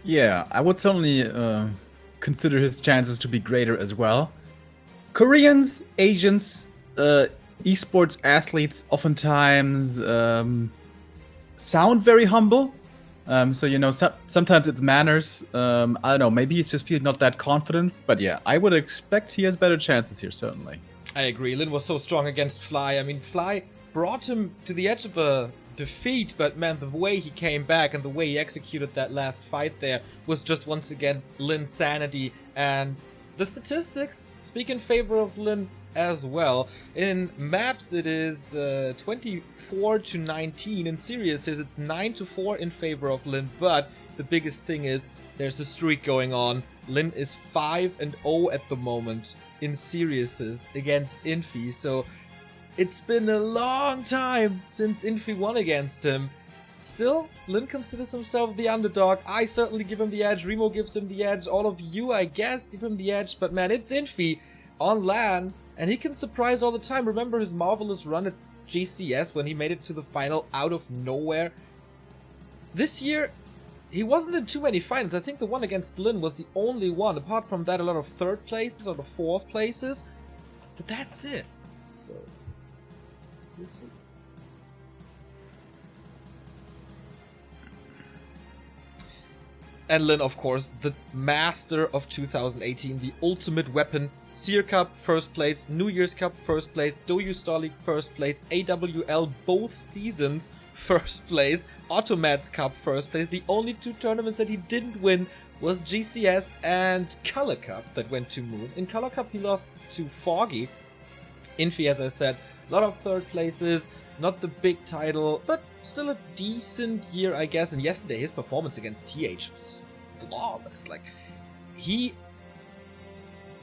Yeah, I would certainly consider his chances to be greater as well. Koreans, Asians, esports athletes oftentimes sound very humble. So, sometimes it's manners. I don't know, maybe it's just feeling not that confident. But yeah, I would expect he has better chances here, certainly. I agree. Lin was so strong against Fly. I mean, Fly brought him to the edge of a defeat, but man, the way he came back and the way he executed that last fight there was just once again Lin's sanity. And the statistics speak in favor of Lin as well. In maps, it is 24-19. In series, it's 9-4 in favor of Lin. But the biggest thing is there's a streak going on. Lin is 5-0 at the moment in series against Infi. So it's been a long time since Infi won against him. Still, Lin considers himself the underdog. I certainly give him the edge. Remo gives him the edge. All of you, I guess, give him the edge. But man, it's Infi on LAN, and he can surprise all the time. Remember his marvelous run at GCS when he made it to the final out of nowhere? This year, he wasn't in too many finals. I think the one against Lin was the only one. Apart from that, a lot of third places or the fourth places. But that's it. So, we'll see. And Lin, of course, the master of 2018, the ultimate weapon. Seer Cup, first place. New Year's Cup, first place. Doyu Star League, first place. AWL, both seasons, first place. Automats Cup, first place. The only two tournaments that he didn't win was GCS and Color Cup that went to Moon. In Color Cup, he lost to Foggy. Infi, as I said, a lot of third places. Not the big title, but still a decent year, I guess. And yesterday, his performance against TH was flawless. Like, he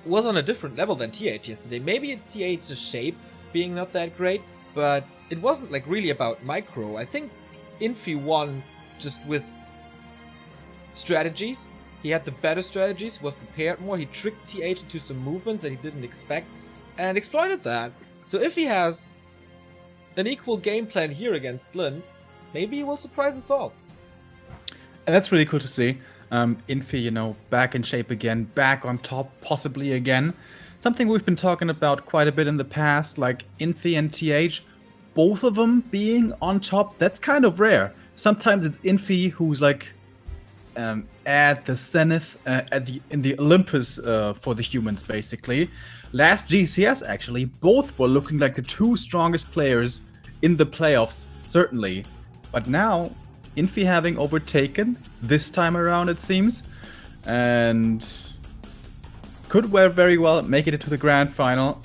was on a different level than TH yesterday. Maybe it's TH's shape being not that great, but it wasn't like really about micro. I think Infi won just with strategies. He had the better strategies, was prepared more. He tricked TH into some movements that he didn't expect and exploited that. So if he has an equal game plan here against Lin, maybe he will surprise us all. And that's really cool to see. Infi, back in shape again, back on top, possibly again. Something we've been talking about quite a bit in the past, like Infi and TH, both of them being on top, that's kind of rare. Sometimes it's Infi who's like at the zenith, in the Olympus for the humans, basically. Last GCS, actually, both were looking like the two strongest players in the playoffs, certainly. But now, Infi having overtaken this time around, it seems, and could very well make it to the grand final.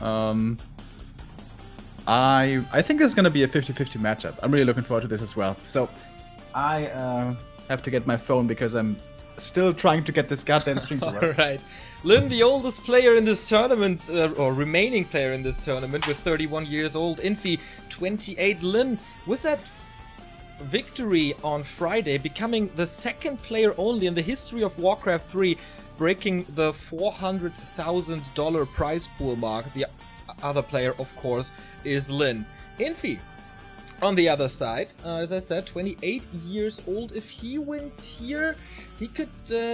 I think this is going to be a 50-50 matchup. I'm really looking forward to this as well. So, I have to get my phone because I'm still trying to get this goddamn stream to work. Alright. Lin, the oldest player in this tournament, or remaining player in this tournament, with 31 years old. Infi, 28. Lin, with that victory on Friday, becoming the second player only in the history of Warcraft 3, breaking the $400,000 prize pool mark. The other player, of course, is Lin. Infi, on the other side, as I said, 28 years old. If he wins here, he could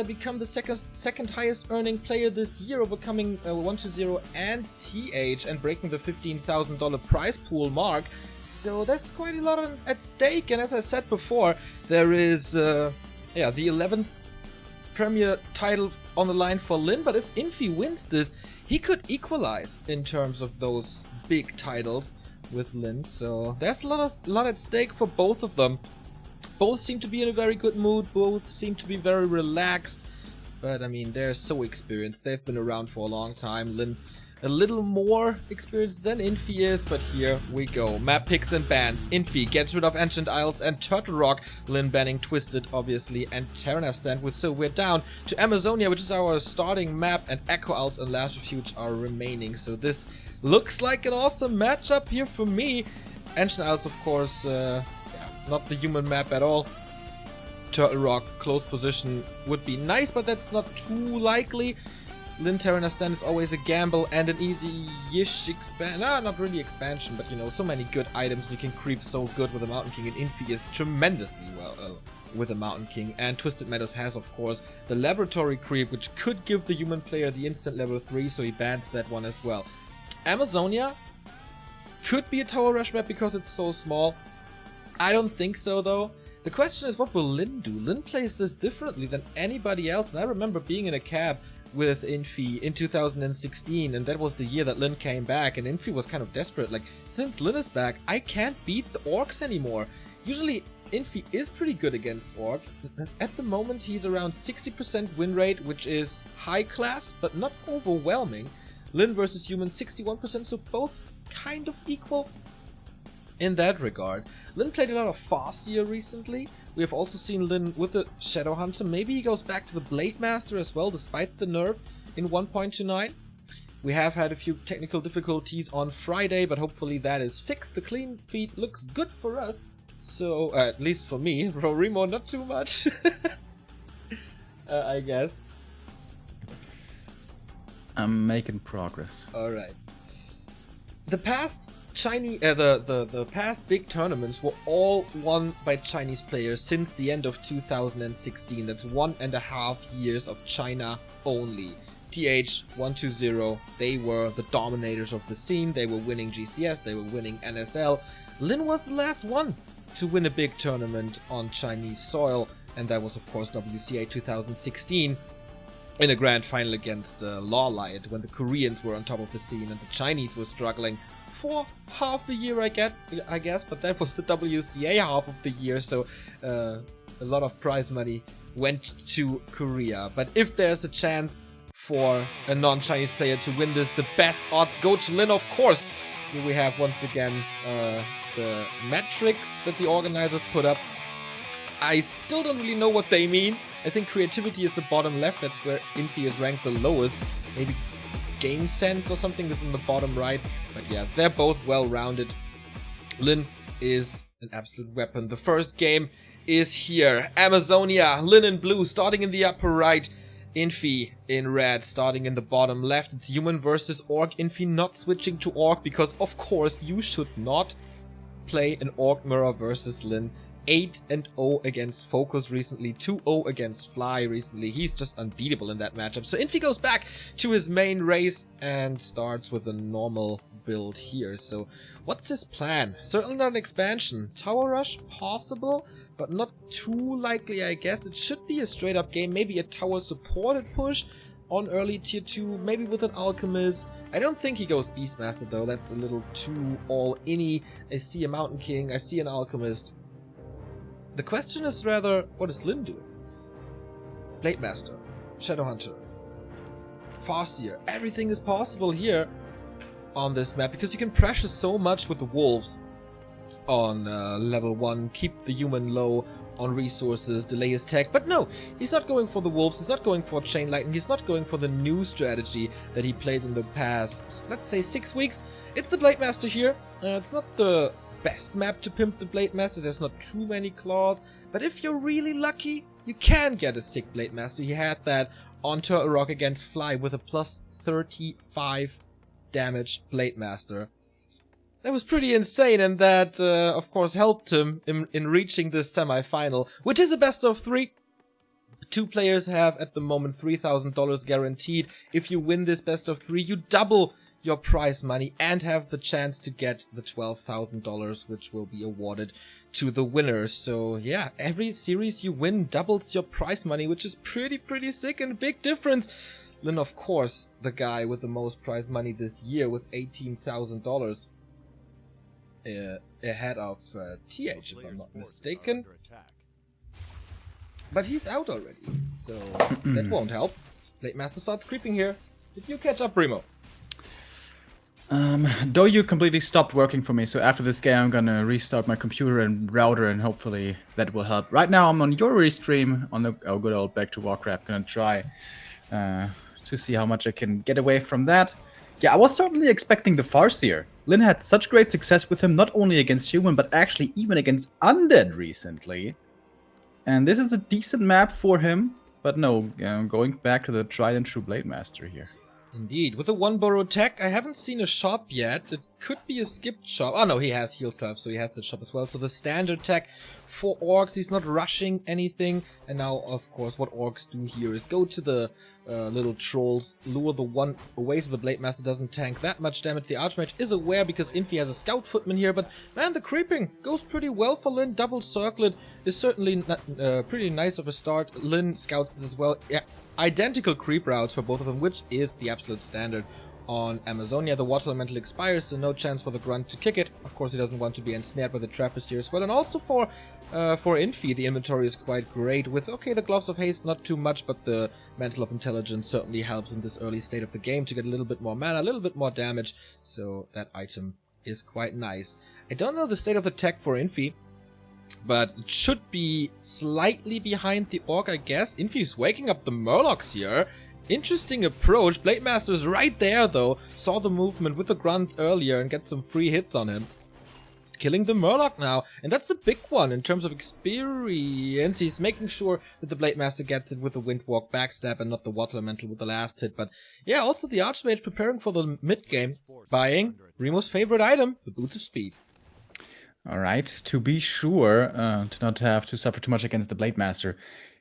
become the second highest earning player this year, overcoming 1-0 and TH and breaking the $15,000 prize pool mark. So that's quite a lot at stake. And as I said before, there is the 11th Premier title on the line for Lin. But if Infi wins this, he could equalize in terms of those big titles with Lin. So there's a lot at stake for both of them. Both seem to be in a very good mood. Both seem to be very relaxed. But I mean, they're so experienced. They've been around for a long time. Lin a little more experienced than Infi is, but here we go. Map picks and bans. Infi gets rid of Ancient Isles and Turtle Rock. Lin banning Twisted, obviously, and Terraner Stand. So we're down to Amazonia, which is our starting map, and Echo Isles and Last Refuge are remaining. So this looks like an awesome matchup here for me. Ancient Isles, of course, not the human map at all. Turtle Rock, close position would be nice, but that's not too likely. Lin Terraner Stand is always a gamble and an easy-ish expansion. Nah, not really expansion, but so many good items. You can creep so good with the Mountain King, and Infi is tremendously with a Mountain King, and Twisted Meadows has, of course, the Laboratory Creep, which could give the human player the instant level 3, so he bans that one as well. Amazonia could be a tower rush map because it's so small. I don't think so, though. The question is, what will Lin do? Lin plays this differently than anybody else, and I remember being in a cab with Infi in 2016, and that was the year that Lin came back, and Infi was kind of desperate. Like, since Lin is back, I can't beat the Orcs anymore. Usually, Infi is pretty good against Orc. At the moment, he's around 60% win rate, which is high class, but not overwhelming. Lin versus Human, 61%, so both kind of equal in that regard. Lin played a lot of Farseer recently. We have also seen Lin with the Shadow Hunter. Maybe he goes back to the Blade Master as well, despite the nerf in 1.29. We have had a few technical difficulties on Friday, but hopefully that is fixed. The clean feed looks good for us. So, at least for me. For Remo, not too much. I guess. I'm making progress. Alright. The past Chinese, the past big tournaments were all won by Chinese players since the end of 2016. That's 1.5 years of China only. TH120, they were the dominators of the scene. They were winning GCS, they were winning NSL. Lin was the last one to win a big tournament on Chinese soil, and that was of course WCA 2016 in a grand final against Lawlight, when the Koreans were on top of the scene and the Chinese were struggling for half a year, I guess, but that was the WCA half of the year, so a lot of prize money went to Korea. But if there's a chance for a non-Chinese player to win this, the best odds go to Lin, of course. Here we have once again the metrics that the organizers put up. I still don't really know what they mean. I think creativity is the bottom left, that's where Infi is ranked the lowest. Maybe game sense or something is in the bottom right. But yeah, they're both well-rounded. Lin is an absolute weapon. The first game is here. Amazonia, Lin in blue, starting in the upper right. Infi in red, starting in the bottom left. It's human versus orc. Infi not switching to orc because, of course, you should not play an orc mirror versus Lin. 8-0 against Focus recently, 2-0 against Fly recently. He's just unbeatable in that matchup. So Infi goes back to his main race and starts with a normal build here. So what's his plan? Certainly not an expansion. Tower rush, possible, but not too likely, I guess. It should be a straight up game, maybe a tower supported push on early tier 2, maybe with an Alchemist. I don't think he goes Beastmaster though, that's a little too all-inny. I see a Mountain King, I see an Alchemist. The question is rather, what is Lin doing? Blade Master, Shadow Hunter, Farseer, everything is possible here on this map because you can pressure so much with the wolves on level 1, keep the human low on resources, delay his tech. But no, he's not going for the wolves, he's not going for Chain Lightning, he's not going for the new strategy that he played in the past, let's say 6 weeks. It's the Blade Master here. It's not the best map to pimp the Blade Master, there's not too many claws, but if you're really lucky, you can get a stick Blade Master. He had that on Turtle Rock against Fly with a plus 35 damage Blade Master. That was pretty insane, and that of course helped him in reaching this semi-final, which is a best of 3. 2 players have at the moment $3,000 guaranteed. If you win this best of 3, you double your prize money and have the chance to get the $12,000, which will be awarded to the winners. So yeah, every series you win doubles your prize money, which is pretty sick and a big difference. Lin, of course, the guy with the most prize money this year with $18,000 ahead of TH, if I'm not mistaken. But he's out already, so that won't help. Blade Master starts creeping here. Did you catch up, Remo? Though you completely stopped working for me, so after this game I'm gonna restart my computer and router and hopefully that will help. Right now I'm on your restream on the good old Back to Warcraft. Gonna try to see how much I can get away from that. Yeah, I was certainly expecting the Farseer. Lin had such great success with him, not only against human, but actually even against undead recently. And this is a decent map for him, but no, going back to the tried and true Blade Master here. Indeed. With a 1 borrow tech, I haven't seen a shop yet. It could be a skipped shop. Oh no, he has heal stuff, so he has the shop as well. So the standard tech for orcs. He's not rushing anything. And now, of course, what orcs do here is go to the little trolls, lure the one away so the Blade Master doesn't tank that much damage. The Archmage is aware because Infi has a Scout Footman here, but man, the creeping goes pretty well for Lyn. Double Circlet is certainly pretty nice of a start. Lyn scouts this as well. Yeah, identical creep routes for both of them, which is the absolute standard on Amazonia. The Water Elemental expires, so no chance for the Grunt to kick it. Of course, he doesn't want to be ensnared by the Trappist here as well. And also for Infi, the inventory is quite great with, okay, the Gloves of Haste, not too much, but the Mantle of Intelligence certainly helps in this early state of the game to get a little bit more mana, a little bit more damage, so that item is quite nice. I don't know the state of the tech for Infi, but it should be slightly behind the Orc, I guess. Infi's waking up the Murlocs here. Interesting approach. Blade Master is right there, though. Saw the movement with the Grunt earlier and get some free hits on him. Killing the Murloc now, and that's a big one in terms of experience. He's making sure that the Blade Master gets it with the Windwalk backstab and not the Water Elemental with the last hit. But yeah, also the Archmage preparing for the mid-game, buying Remo's favorite item, the Boots of Speed. Alright, to be sure, to not have to suffer too much against the Blade Master.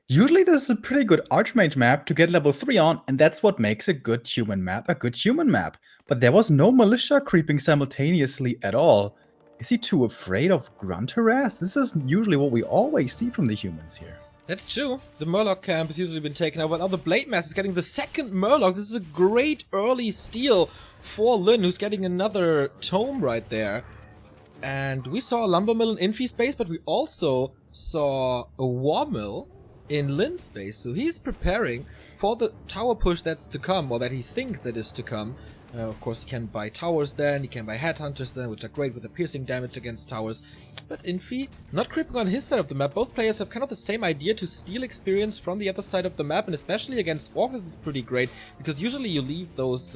Usually this is a pretty good Archmage map to get level 3 on, and that's what makes a good human map a good human map. But there was no Militia creeping simultaneously at all. Is he too afraid of Grunt harass? This isn't usually what we always see from the humans here. That's true. The Murloc camp has usually been taken over. Now the Blade Master is getting the second Murloc. This is a great early steal for Lyn, who's getting another tome right there. And we saw a Lumber Mill in Infi space, but we also saw a War Mill in Lyn space. So he's preparing for the tower push that's to come, or that he thinks that is to come. Of course, he can buy towers then, he can buy headhunters then, which are great with the piercing damage against towers. But Infi, not creeping on his side of the map. Both players have kind of the same idea to steal experience from the other side of the map, and especially against Orcs this is pretty great, because usually you leave those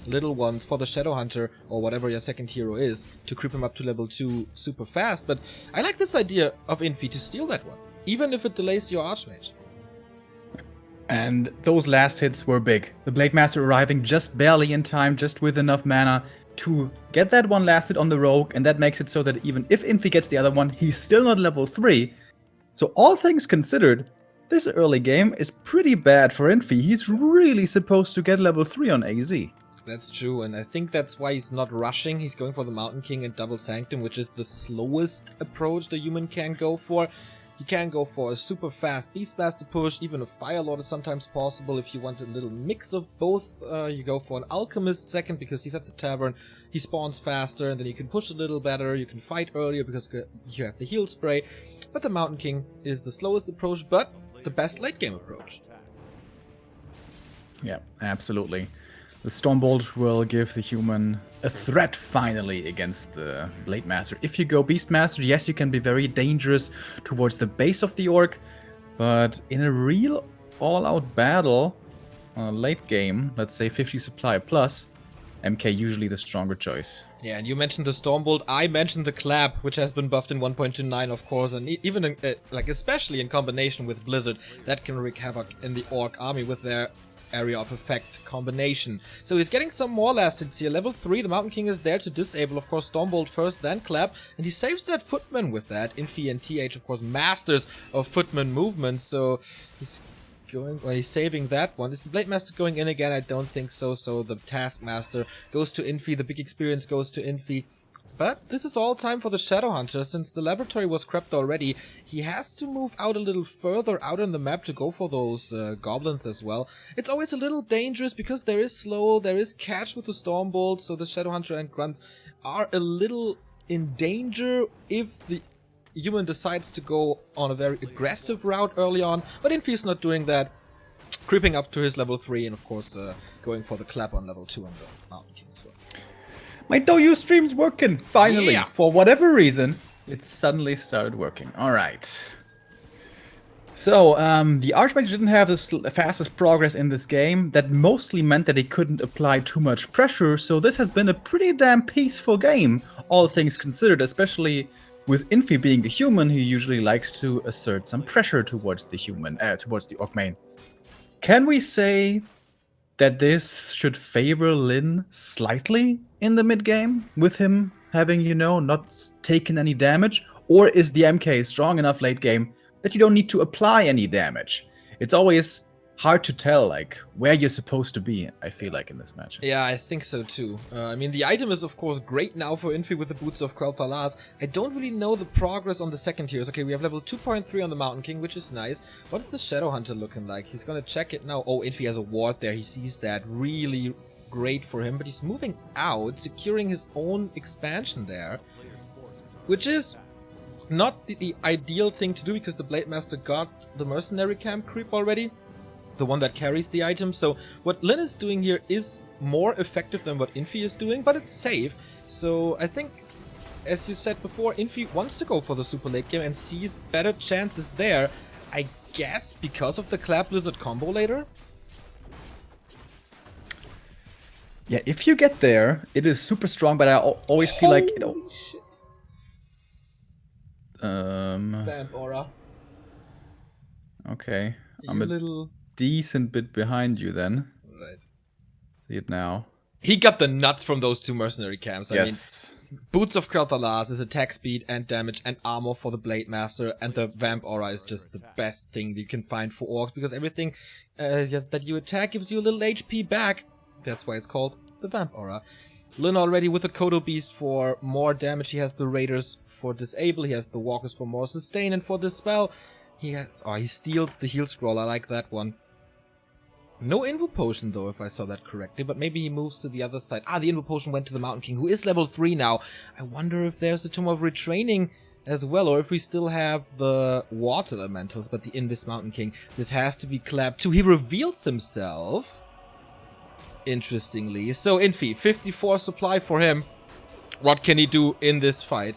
little ones for the Shadow Hunter, or whatever your second hero is, to creep him up to level 2 super fast. But I like this idea of Infi to steal that one, even if it delays your Archmage. And those last hits were big. The Blade Master arriving just barely in time, just with enough mana to get that one last hit on the Rogue, and that makes it so that even if Infi gets the other one, he's still not level 3. So all things considered, this early game is pretty bad for Infi. He's really supposed to get level 3 on AZ. That's true, and I think that's why he's not rushing. He's going for the Mountain King and Double Sanctum, which is the slowest approach the human can go for. You can go for a super fast Beast Blaster push, even a Fire Lord is sometimes possible if you want a little mix of both. You go for an Alchemist second because he's at the tavern, he spawns faster, and then you can push a little better, you can fight earlier because you have the heal spray. But the Mountain King is the slowest approach, but the best late game approach. Yeah, absolutely. The Stormbolt will give the human a threat finally against the Blade Master. If you go Beastmaster, yes, you can be very dangerous towards the base of the Orc, but in a real all-out battle, late game, let's say 50 supply plus, MK usually the stronger choice. Yeah, and you mentioned the Stormbolt, I mentioned the Clap, which has been buffed in 1.29 of course, and even in, especially in combination with Blizzard, that can wreak havoc in the Orc army with their area of effect combination. So he's getting some more last hits here. Level 3, the Mountain King is there to disable, of course, Stormbolt first, then Clap, and he saves that Footman with that. Infi and TH, of course, masters of Footman movement, so he's he's saving that one. Is the Blade Master going in again? I don't think so, so the Taskmaster goes to Infi, the big experience goes to Infi. But this is all time for the Shadow Hunter. Since the laboratory was crept already, he has to move out a little further out on the map to go for those goblins as well. It's always a little dangerous because there is slow, there is catch with the Stormbolt, so the Shadow Hunter and Grunts are a little in danger if the human decides to go on a very aggressive route early on. But Infi is not doing that, creeping up to his level 3 and of course going for the Clap on level 2 on the Mountain King as well. My Doyu stream's working, finally. Yeah. For whatever reason, it suddenly started working. Alright. So, the Archmage didn't have the fastest progress in this game. That mostly meant that he couldn't apply too much pressure, so this has been a pretty damn peaceful game, all things considered, especially with Infi being the human who usually likes to assert some pressure towards the human, towards the Orc main. Can we say that this should favor Lyn slightly in the mid-game, with him having, you know, not taken any damage? Or is the MK strong enough late game that you don't need to apply any damage? It's always hard to tell, like, where you're supposed to be, I feel like, in this match. Yeah, I think so too. I mean, the item is, of course, great now for Infi with the Boots of Quel'Thalas. I don't really know the progress on the second tiers. Okay, we have level 2.3 on the Mountain King, which is nice. What is the Shadow Hunter looking like? He's gonna check it now. Oh, Infi has a ward there. He sees that. Really great for him. But he's moving out, securing his own expansion there. Which is not the ideal thing to do, because the Blade Master got the Mercenary Camp creep already. The one that carries the item. So what Lin is doing here is more effective than what Infi is doing, but it's safe. So I think, as you said before, Infi wants to go for the super late game and sees better chances there. I guess because of the Clap Blizzard combo later? Yeah, if you get there, it is super strong, but I always feel like... Shit. Vamp Aura. Okay. I'm You a little... decent bit behind you then. Right. See it now. He got the nuts from those two mercenary camps. I Yes. mean, Boots of Quel'Thalas is attack speed and damage and armor for the Blade Master, and the Vamp Aura is just the best thing you can find for orcs, because everything that you attack gives you a little HP back. That's why it's called the Vamp Aura. Lin already with the Kodo Beast for more damage. He has the Raiders for disable. He has the Walkers for more sustain, and for this spell, he steals the heal scroll. I like that one. No Invo Potion, though, if I saw that correctly, but maybe he moves to the other side. The Invo Potion went to the Mountain King, who is level 3 now. I wonder if there's a Tomb of Retraining as well, or if we still have the Water Elementals, but the Invis Mountain King. This has to be Clap 2. He reveals himself, interestingly. So, Infi, 54 supply for him. What can he do in this fight?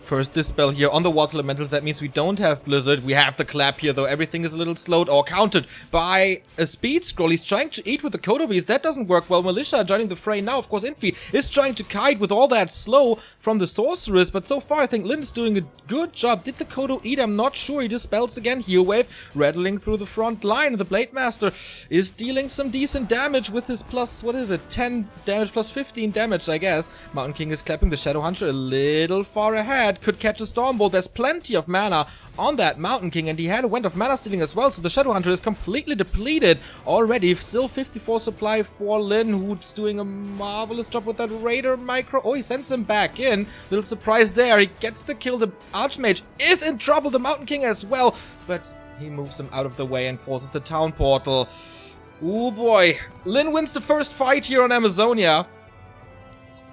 First Dispel here on the Water Elementals. That means we don't have Blizzard. We have the Clap here, though. Everything is a little slowed or countered by a Speed Scroll. He's trying to eat with the Kodo Beast. That doesn't work well. Militia joining the fray now. Of course, Infi is trying to kite with all that slow from the Sorceress. But so far, I think Lin is doing a good job. Did the Kodo eat? I'm not sure. He dispels again. Heal Wave rattling through the front line. The Blade Master is dealing some decent damage with his plus, 10 damage plus 15 damage, I guess. Mountain King is clapping the Shadow Hunter a little far ahead. Could catch a Stormbolt. There's plenty of mana on that Mountain King, and he had a Wand of Mana Stealing as well, so the Shadow Hunter is completely depleted already. Still 54 supply for Lin, who's doing a marvelous job with that Raider micro. Oh, he sends him back in. Little surprise there. He gets the kill. The Archmage is in trouble. The Mountain King as well, but he moves him out of the way and forces the Town Portal. Oh boy. Lin wins the first fight here on Amazonia,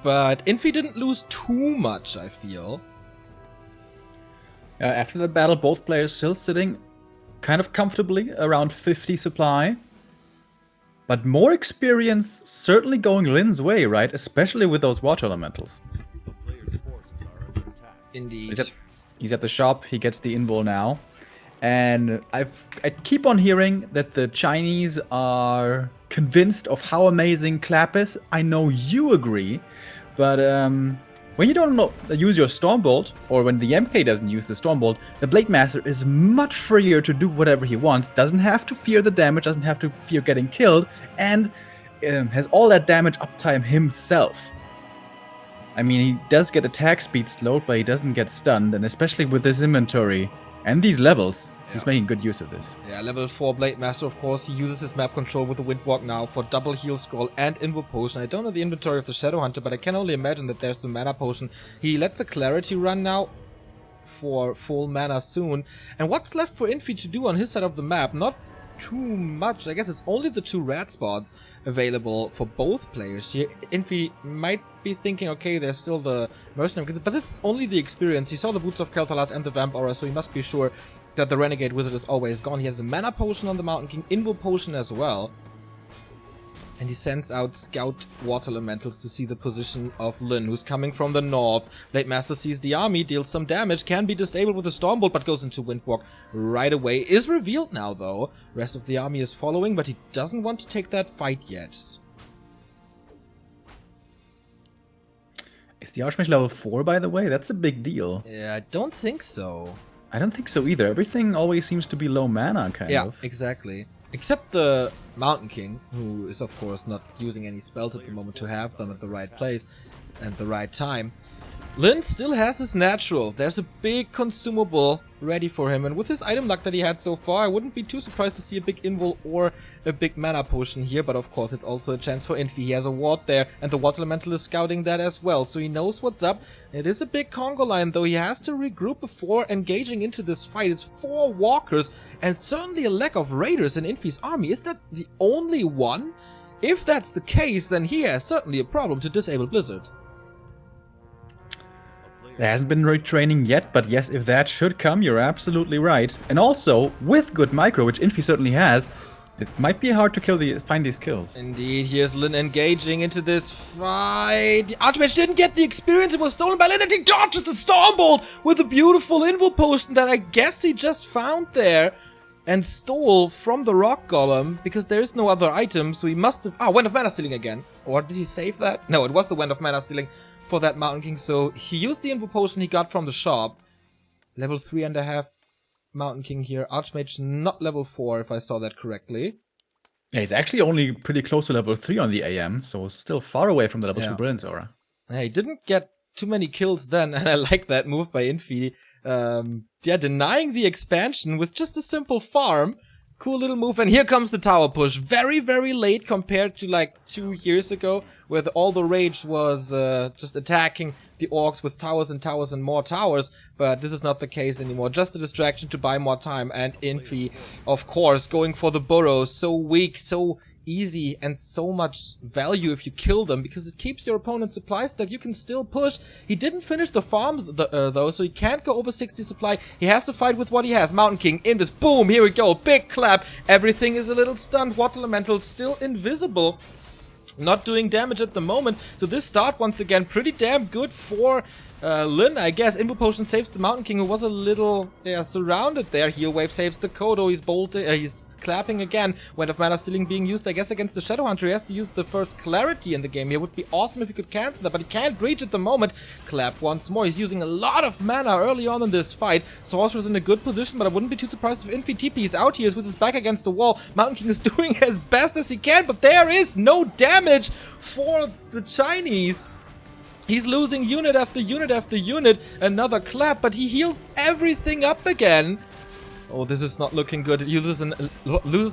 but Infi didn't lose too much, I feel. After the battle, both players still sitting kind of comfortably around 50 supply. But more experience certainly going Lin's way, right? Especially with those Water Elementals. Indeed. He's at the shop, he gets the invul now. And I keep on hearing that the Chinese are convinced of how amazing Clap is. I know you agree, but when you don't use your Stormbolt, or when the MK doesn't use the Stormbolt, the Blade Master is much freer to do whatever he wants, doesn't have to fear the damage, doesn't have to fear getting killed, and has all that damage uptime himself. I mean, he does get attack speed slowed, but he doesn't get stunned, and especially with this inventory and these levels, he's making good use of this. Yeah, level 4 Blade Master, of course. He uses his map control with the Windwalk now for double heal scroll and Invo Potion. I don't know the inventory of the Shadow Hunter, but I can only imagine that there's the mana potion. He lets a Clarity run now for full mana soon. And what's left for Infi to do on his side of the map? Not too much. I guess it's only the 2 red spots available for both players here. Infi might be thinking, okay, there's still the Mercenary, but this is only the experience. He saw the Boots of Quel'Thalas and the Vamp Aura, so he must be sure that the Renegade Wizard is always gone. He has a Mana Potion on the Mountain King, Invo Potion as well. And he sends out Scout Water Elementals to see the position of Lin, who's coming from the north. Blade Master sees the army, deals some damage, can be disabled with a Stormbolt, but goes into Windwalk right away. Is revealed now, though. Rest of the army is following, but he doesn't want to take that fight yet. Is the Archmage level 4, by the way? That's a big deal. Yeah, I don't think so. I don't think so either. Everything always seems to be low mana, kind of. Yeah, exactly. Except the Mountain King, who is of course not using any spells at the moment to have them at the right place. and the right time. Lin still has his natural. There's a big consumable ready for him, and with his item luck that he had so far, I wouldn't be too surprised to see a big invul or a big mana potion here, but of course it's also a chance for Infi. He has a ward there, and the water elemental is scouting that as well, so he knows what's up. It is a big Congo line, though. He has to regroup before engaging into this fight. It's 4 walkers, and certainly a lack of raiders in Infi's army. Is that the only one? If that's the case, then he has certainly a problem to disable Blizzard. There hasn't been retraining yet, but yes, if that should come, you're absolutely right. And also, with good micro, which Infi certainly has, it might be hard to find these kills. Indeed, here's Lin engaging into this fight. The Archmage didn't get the experience, it was stolen by Lin, and he dodges the Stormbolt with a beautiful invul potion that I guess he just found there and stole from the Rock Golem, because there is no other item, so he must have... Wand of Mana Stealing again. Or did he save that? No, it was the Wand of Mana Stealing for that Mountain King, so he used the invul potion he got from the shop. Level 3.5 Mountain King here. Archmage not level 4, if I saw that correctly. Yeah, he's actually only pretty close to level 3 on the AM, so still far away from the level 2 Brilliance Aura. Yeah, he didn't get too many kills then, and I like that move by Infi. Denying the expansion with just a simple farm. Cool little move, and here comes the tower push. Very, very late compared to like 2 years ago, where all the rage was just attacking the orcs with towers and towers and more towers, but this is not the case anymore. Just a distraction to buy more time, and Infi, of course, going for the burrows. So weak, so easy, and so much value if you kill them, because it keeps your opponent's supply stack. You can still push. He didn't finish the farm though, so he can't go over 60 supply. He has to fight with what he has. Mountain King in this. Boom, here we go. Big clap. Everything is a little stunned. Water Elemental still invisible. Not doing damage at the moment. So this start, once again, pretty damn good for Lin, I guess. Invul Potion saves the Mountain King, who was a little surrounded there. Heal Wave saves the Kodo. He's bolted. He's clapping again. Wand of Mana Stealing being used, I guess, against the Shadow Hunter. He has to use the first clarity in the game here. Would be awesome if he could cancel that, but he can't reach at the moment. Clap once more. He's using a lot of mana early on in this fight. Sorcerer's in a good position, but I wouldn't be too surprised if Infi TP's out here with his back against the wall. Mountain King is doing as best as he can, but there is no damage for the Chinese. He's losing unit after unit after unit. Another clap, but he heals everything up again. Oh, this is not looking good. You lose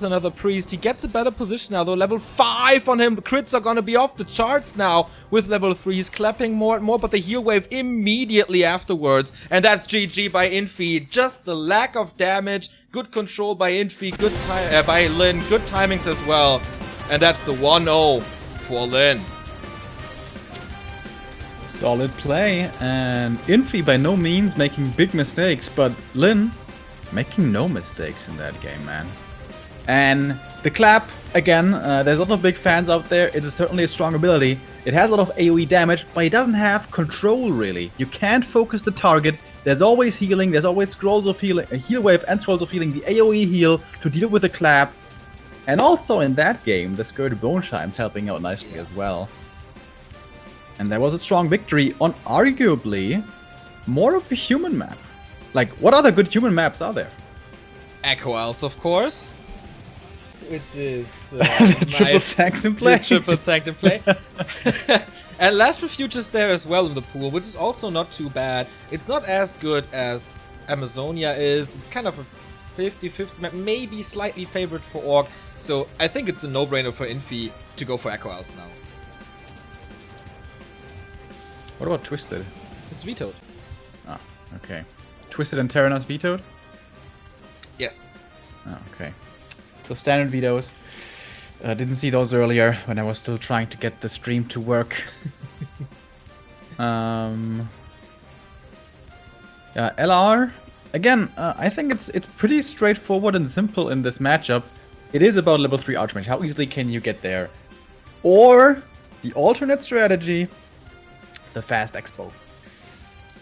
another priest. He gets a better position now, though. Level 5 on him. Crits are gonna be off the charts now with level 3. He's clapping more and more, but the heal wave immediately afterwards. And that's GG by Infi. Just the lack of damage. Good control by Infi. Good by Lin. Good timings as well. And that's the 1-0 for Lin. Solid play, and Infi by no means making big mistakes, but Lin making no mistakes in that game, man. And the clap, again, there's a lot of big fans out there. It is certainly a strong ability. It has a lot of AoE damage, but it doesn't have control, really. You can't focus the target. There's always healing, there's always scrolls of healing, a heal wave and scrolls of healing, the AoE heal to deal with the clap. And also in that game, the Scourge Bone Chime's helping out nicely as well. And there was a strong victory on arguably more of a human map. Like, what other good human maps are there? Echo Isles, of course. Which is triple sanctum play. Triple sanctum play. And Last Refuge is there as well in the pool, which is also not too bad. It's not as good as Amazonia is. It's kind of a 50-50 map, maybe slightly favored for Orc. So I think it's a no-brainer for Infi to go for Echo Isles now. What about Twisted? It's vetoed. Ah, okay. Twisted and Terranos vetoed? Yes. Oh, okay. So standard vetoes. Didn't see those earlier when I was still trying to get the stream to work. Yeah, LR. Again, I think it's pretty straightforward and simple in this matchup. It is about level 3 Archmage. How easily can you get there? Or the alternate strategy, the fast expo.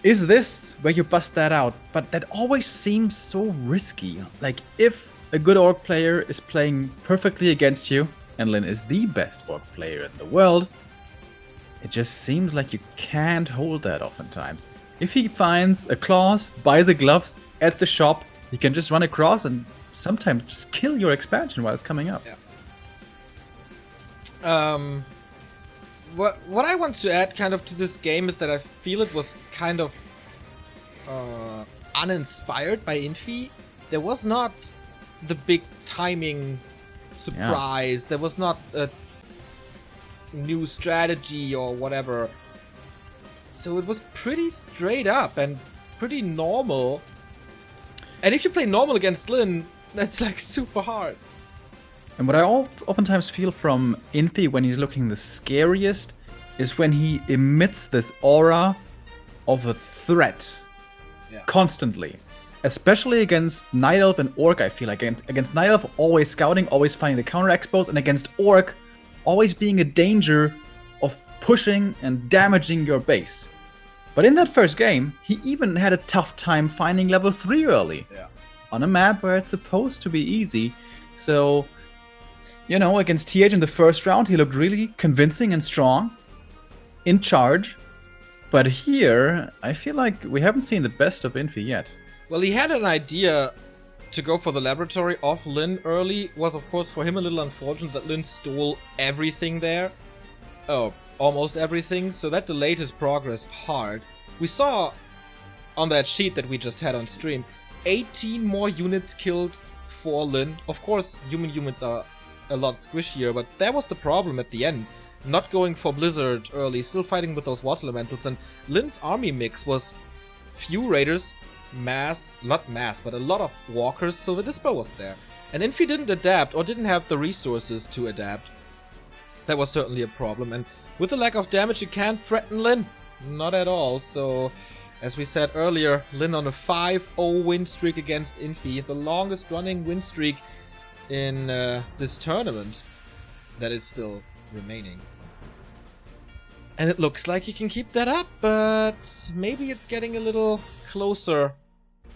Is this where you bust that out? But that always seems so risky. Like, if a good Orc player is playing perfectly against you, and Lin is the best Orc player in the world, it just seems like you can't hold that oftentimes. If he finds a clause, buys the gloves at the shop, he can just run across and sometimes just kill your expansion while it's coming up. Yeah. what I want to add kind of to this game is that I feel it was kind of uninspired by Infi. There was not the big timing surprise. There was not a new strategy or whatever. So it was pretty straight up and pretty normal. And if you play normal against Lin, that's like super hard. And what I oftentimes feel from Infi when he's looking the scariest is when he emits this aura of a threat constantly. Especially against Night Elf and Orc, I feel like. Against Night Elf, always scouting, always finding the counter expos, and against Orc, always being a danger of pushing and damaging your base. But in that first game, he even had a tough time finding level 3 early. Yeah. On a map where it's supposed to be easy. So, you know, against TH in the first round, he looked really convincing and strong. In charge. But here, I feel like we haven't seen the best of Infi yet. Well, he had an idea to go for the laboratory off Lin early. Was, of course, for him a little unfortunate that Lin stole everything there. Oh, almost everything. So that delayed his progress hard. We saw on that sheet that we just had on stream, 18 more units killed for Lin. Of course, human units are a lot squishier, but that was the problem at the end. Not going for Blizzard early, still fighting with those water elementals. And Lin's army mix was few raiders, not mass, but a lot of walkers, so the dispel was there. And Infi didn't adapt, or didn't have the resources to adapt. That was certainly a problem, and with the lack of damage, you can't threaten Lin. Not at all, so as we said earlier, Lin on a 5-0 win streak against Infi, the longest running win streak in this tournament that is still remaining. And it looks like he can keep that up, but maybe it's getting a little closer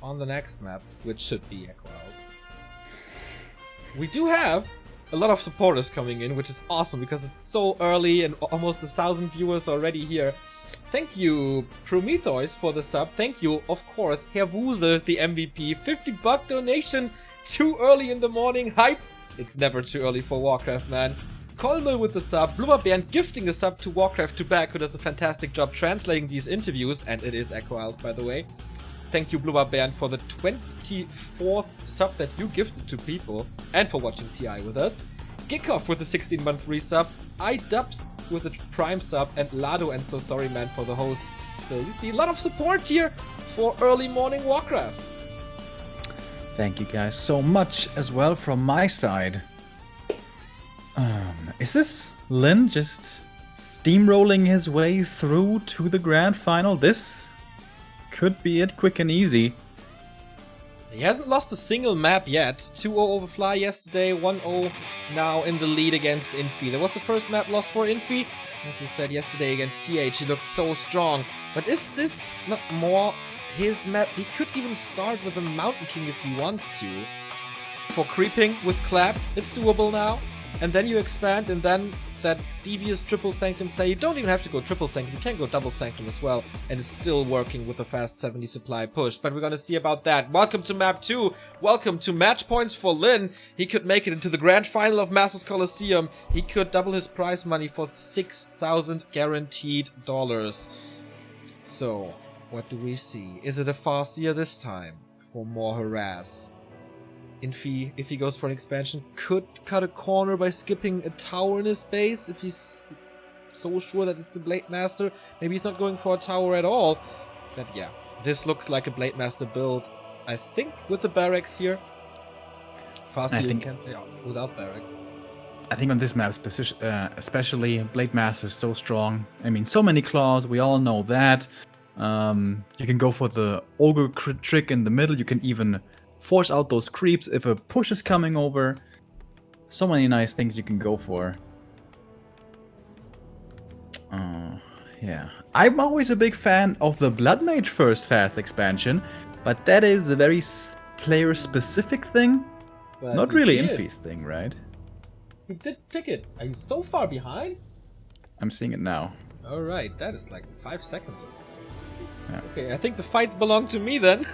on the next map, which should be Echo Elf. We do have a lot of supporters coming in, which is awesome because it's so early and almost 1,000 viewers already here. Thank you, Prometheus, for the sub. Thank you, of course, Herr Wusel, the MVP. $50 donation. Too early in the morning. Hype. It's never too early for Warcraft, man. Kolmel with the sub. Blubberbären gifting a sub to Warcraft to Back, who does a fantastic job translating these interviews. And it is Echo Elf, by the way. Thank you, Blubberbären, for the 24th sub that you gifted to people. And for watching TI with us. Gickoff with the 16-month resub. iDubs with the Prime sub. And Lado and So Sorry Man for the hosts. So you see a lot of support here for early morning Warcraft. Thank you guys so much as well from my side. Is this Lin just steamrolling his way through to the grand final? This could be it, quick and easy. He hasn't lost a single map yet. 2-0 over Fly yesterday, 1-0 now in the lead against Infi. That was the first map loss for Infi. As we said yesterday against TH, he looked so strong. But is this not more his map? He could even start with a Mountain King if he wants to. For creeping with Clap, it's doable now. And then you expand, and then that devious triple Sanctum play. You don't even have to go triple Sanctum, you can go double Sanctum as well, and it's still working with a fast 70 supply push. But we're gonna see about that. Welcome to map 2. Welcome to match points for Lin. He could make it into the grand final of Masters Coliseum. He could double his prize money for 6,000 guaranteed dollars. So, what do we see? Is it a Farseer this time for more harass? Infi, if he goes for an expansion, could cut a corner by skipping a tower in his base if he's so sure that it's the Blade Master. Maybe he's not going for a tower at all. But yeah, this looks like a Blade Master build. I think with the barracks here. Farseer can play without barracks. I think on this map especially, Blade Master is so strong. I mean, so many claws, we all know that. You can go for the Ogre trick in the middle, you can even force out those creeps if a push is coming over. So many nice things you can go for. Yeah. I'm always a big fan of the Blood Mage first fast expansion, but that is a very player-specific thing. But not really Infi's thing, right? You did pick it. Are you so far behind? I'm seeing it now. Alright, that is like 5 seconds or so. Okay, I think the fights belong to me then.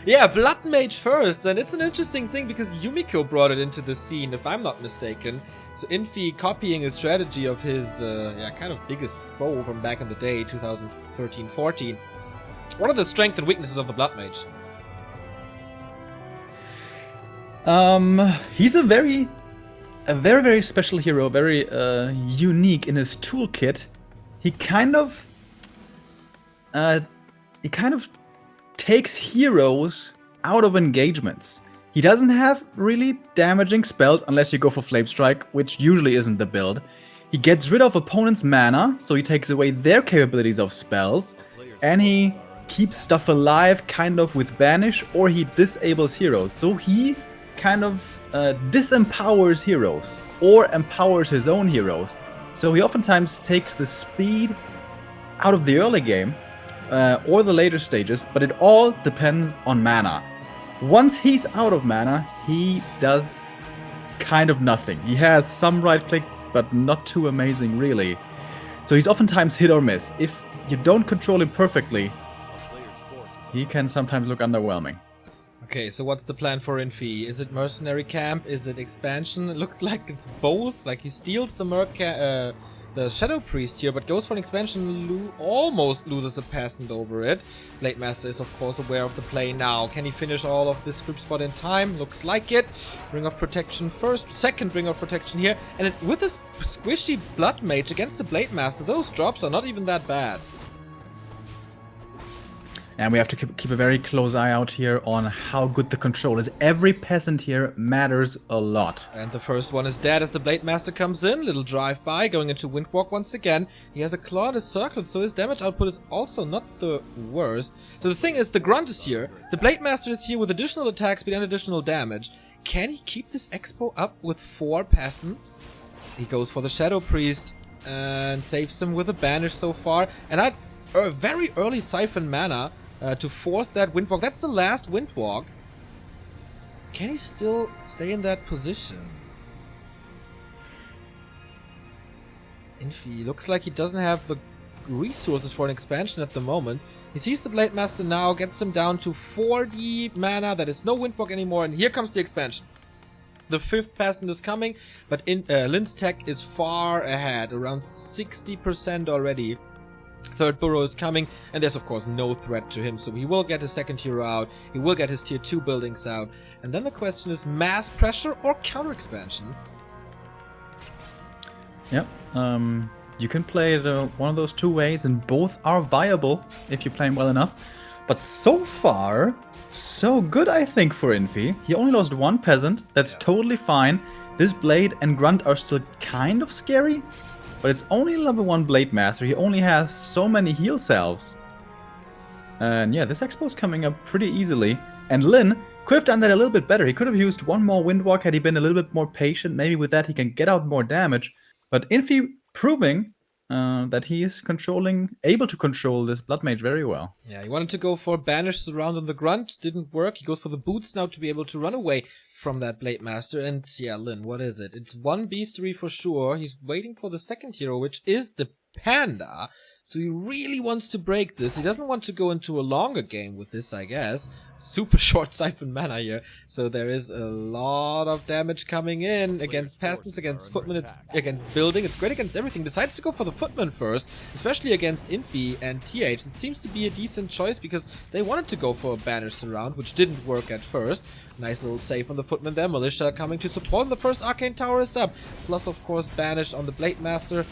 Yeah, Blood Mage first, and it's an interesting thing because Yumiko brought it into the scene, if I'm not mistaken. So Infi copying a strategy of his, kind of biggest foe from back in the day, 2013-14. What are the strengths and weaknesses of the Blood Mage? He's a very, very special hero, very unique in his toolkit. He kind of takes heroes out of engagements. He doesn't have really damaging spells unless you go for Flame Strike, which usually isn't the build. He gets rid of opponents' mana, so he takes away their capabilities of spells, and he keeps stuff alive kind of with Banish, or he disables heroes. So he kind of disempowers heroes, or empowers his own heroes. So he oftentimes takes the speed out of the early game, or the later stages, but it all depends on mana. Once he's out of mana, he does kind of nothing. He has some right click, but not too amazing really. So he's oftentimes hit or miss. If you don't control him perfectly, he can sometimes look underwhelming. Okay, so what's the plan for Infi? Is it Mercenary Camp? Is it Expansion? It looks like it's both. Like he steals the the Shadow Priest here, but goes for an expansion, almost loses a peasant over it. Blade Master is of course aware of the play now. Can he finish all of this group spot in time? Looks like it. Ring of Protection first, second Ring of Protection here, and with this squishy Blood Mage against the Blade Master, those drops are not even that bad. And we have to keep a very close eye out here on how good the control is. Every peasant here matters a lot. And the first one is dead as the Blade Master comes in. Little drive-by, going into Windwalk once again. He has a claw in his circle, so his damage output is also not the worst. So the thing is, the Grunt is here. The Blade Master is here with additional attack speed and additional damage. Can he keep this expo up with 4 peasants? He goes for the Shadow Priest and saves him with a Banish so far. And a very early Siphon mana to force that Windwalk. That's the last Windwalk. Can he still stay in that position? Infi looks like he doesn't have the resources for an expansion at the moment. He sees the Blade Master now, gets him down to 40 mana. That is no Windwalk anymore, and here comes the expansion. The 5th peasant is coming, but Lin's tech is far ahead, around 60% already. 3rd burrow is coming, and there's of course no threat to him, so he will get his 2nd hero out, he will get his tier 2 buildings out, and then the question is mass pressure or counter expansion? Yep, you can play it one of those 2 ways, and both are viable if you play them well enough. But so far, so good I think for Infi. He only lost 1 peasant, that's totally fine. This Blade and Grunt are still kind of scary, but it's only level 1 Blade Master. He only has so many heal salves. And yeah, this expo is coming up pretty easily. And Lin could have done that a little bit better. He could have used 1 more Windwalk had he been a little bit more patient. Maybe with that he can get out more damage. But Infi proving that he is able to control this Blood Mage very well. Yeah, he wanted to go for Banish Surround on the Grunt. Didn't work. He goes for the Boots now to be able to run away from that Blade Master. And yeah, Lin, what is it? It's 1 Beastery for sure. He's waiting for the 2nd hero, which is the Panda. So he really wants to break this. He doesn't want to go into a longer game with this, I guess. Super short Siphon mana here. So there is a lot of damage coming in against peasants, against footmen, against building. It's great against everything. Decides to go for the footmen first, especially against Infi and TH. It seems to be a decent choice because they wanted to go for a Banish Surround, which didn't work at first. Nice little save on the footman there. Militia coming to support. The first Arcane Tower is up. Plus, of course, Banish on the Blade Master.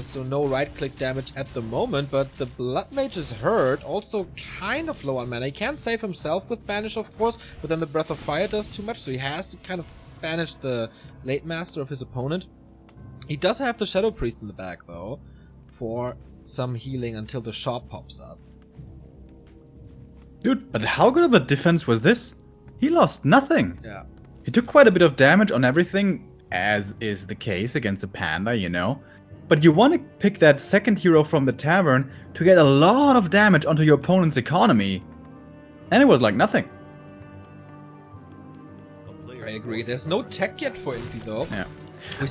So no right-click damage at the moment. But the Blood Mage is hurt. Also kind of low on mana. He can save himself with Banish, of course. But then the Breath of Fire does too much. So he has to kind of banish the Blade Master of his opponent. He does have the Shadow Priest in the back, though, for some healing until the shop pops up. Dude, but how good of a defense was this? He lost nothing. Yeah. He took quite a bit of damage on everything, as is the case against a Panda, you know. But you want to pick that 2nd hero from the tavern to get a lot of damage onto your opponent's economy. And it was like nothing. I agree. There's no tech yet for Infi though. Yeah.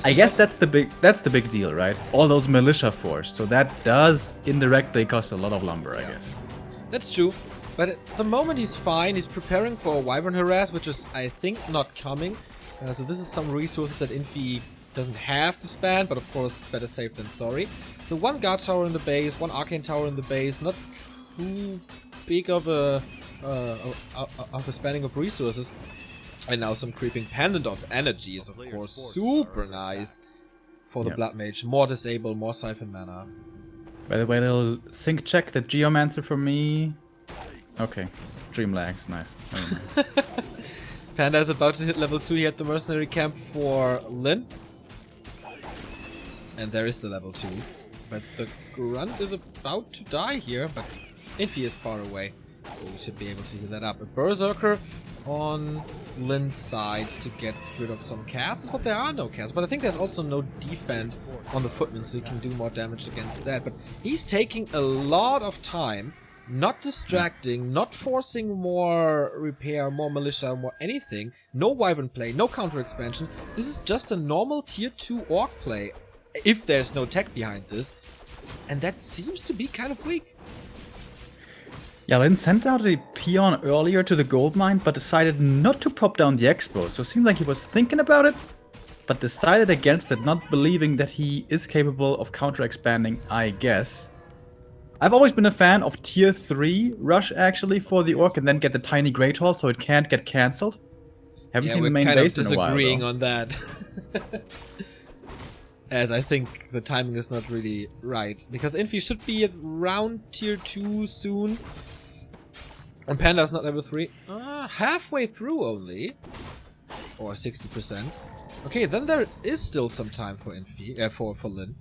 I guess that's the big deal, right? All those militia force. So that does indirectly cost a lot of lumber, I guess. That's true. But at the moment he's fine. He's preparing for a Wyvern Harass, which is, I think, not coming. So this is some resources that Infi doesn't have to spend, but of course better safe than sorry. So one Guard Tower in the base, one Arcane Tower in the base. Not too big of a spanning of resources. And now some creeping Pendant of Energy is of course super nice for the Blood Mage. More disable, more Siphon Mana. By the way, a little sync check. The Geomancer for me. Okay, stream lags, nice. Panda is about to hit level 2 here at the Mercenary Camp for Lin. And there is the level 2. But the Grunt is about to die here, but Infi is far away. So we should be able to heal that up. A Berserker on Lin's side to get rid of some casts, but there are no casts. But I think there's also no defend on the Footman, so he can do more damage against that. But he's taking a lot of time, not distracting, not forcing more repair, more militia, more anything. No Wyvern play, no counter expansion. This is just a normal tier 2 Orc play, if there's no tech behind this. And that seems to be kind of weak. Yeah, Lin sent out a peon earlier to the gold mine, but decided not to pop down the expo. So it seemed like he was thinking about it, but decided against it, not believing that he is capable of counter-expanding, I guess. I've always been a fan of tier 3 rush, actually, for the Orc, and then get the tiny Great Hall so it can't get cancelled. Haven't seen the main base in a while, disagreeing on that. As I think the timing is not really right. Because Infi should be at around tier 2 soon. And Panda's not level 3. Halfway through only. Or 60%. Okay, then there is still some time for Infi, for Lin.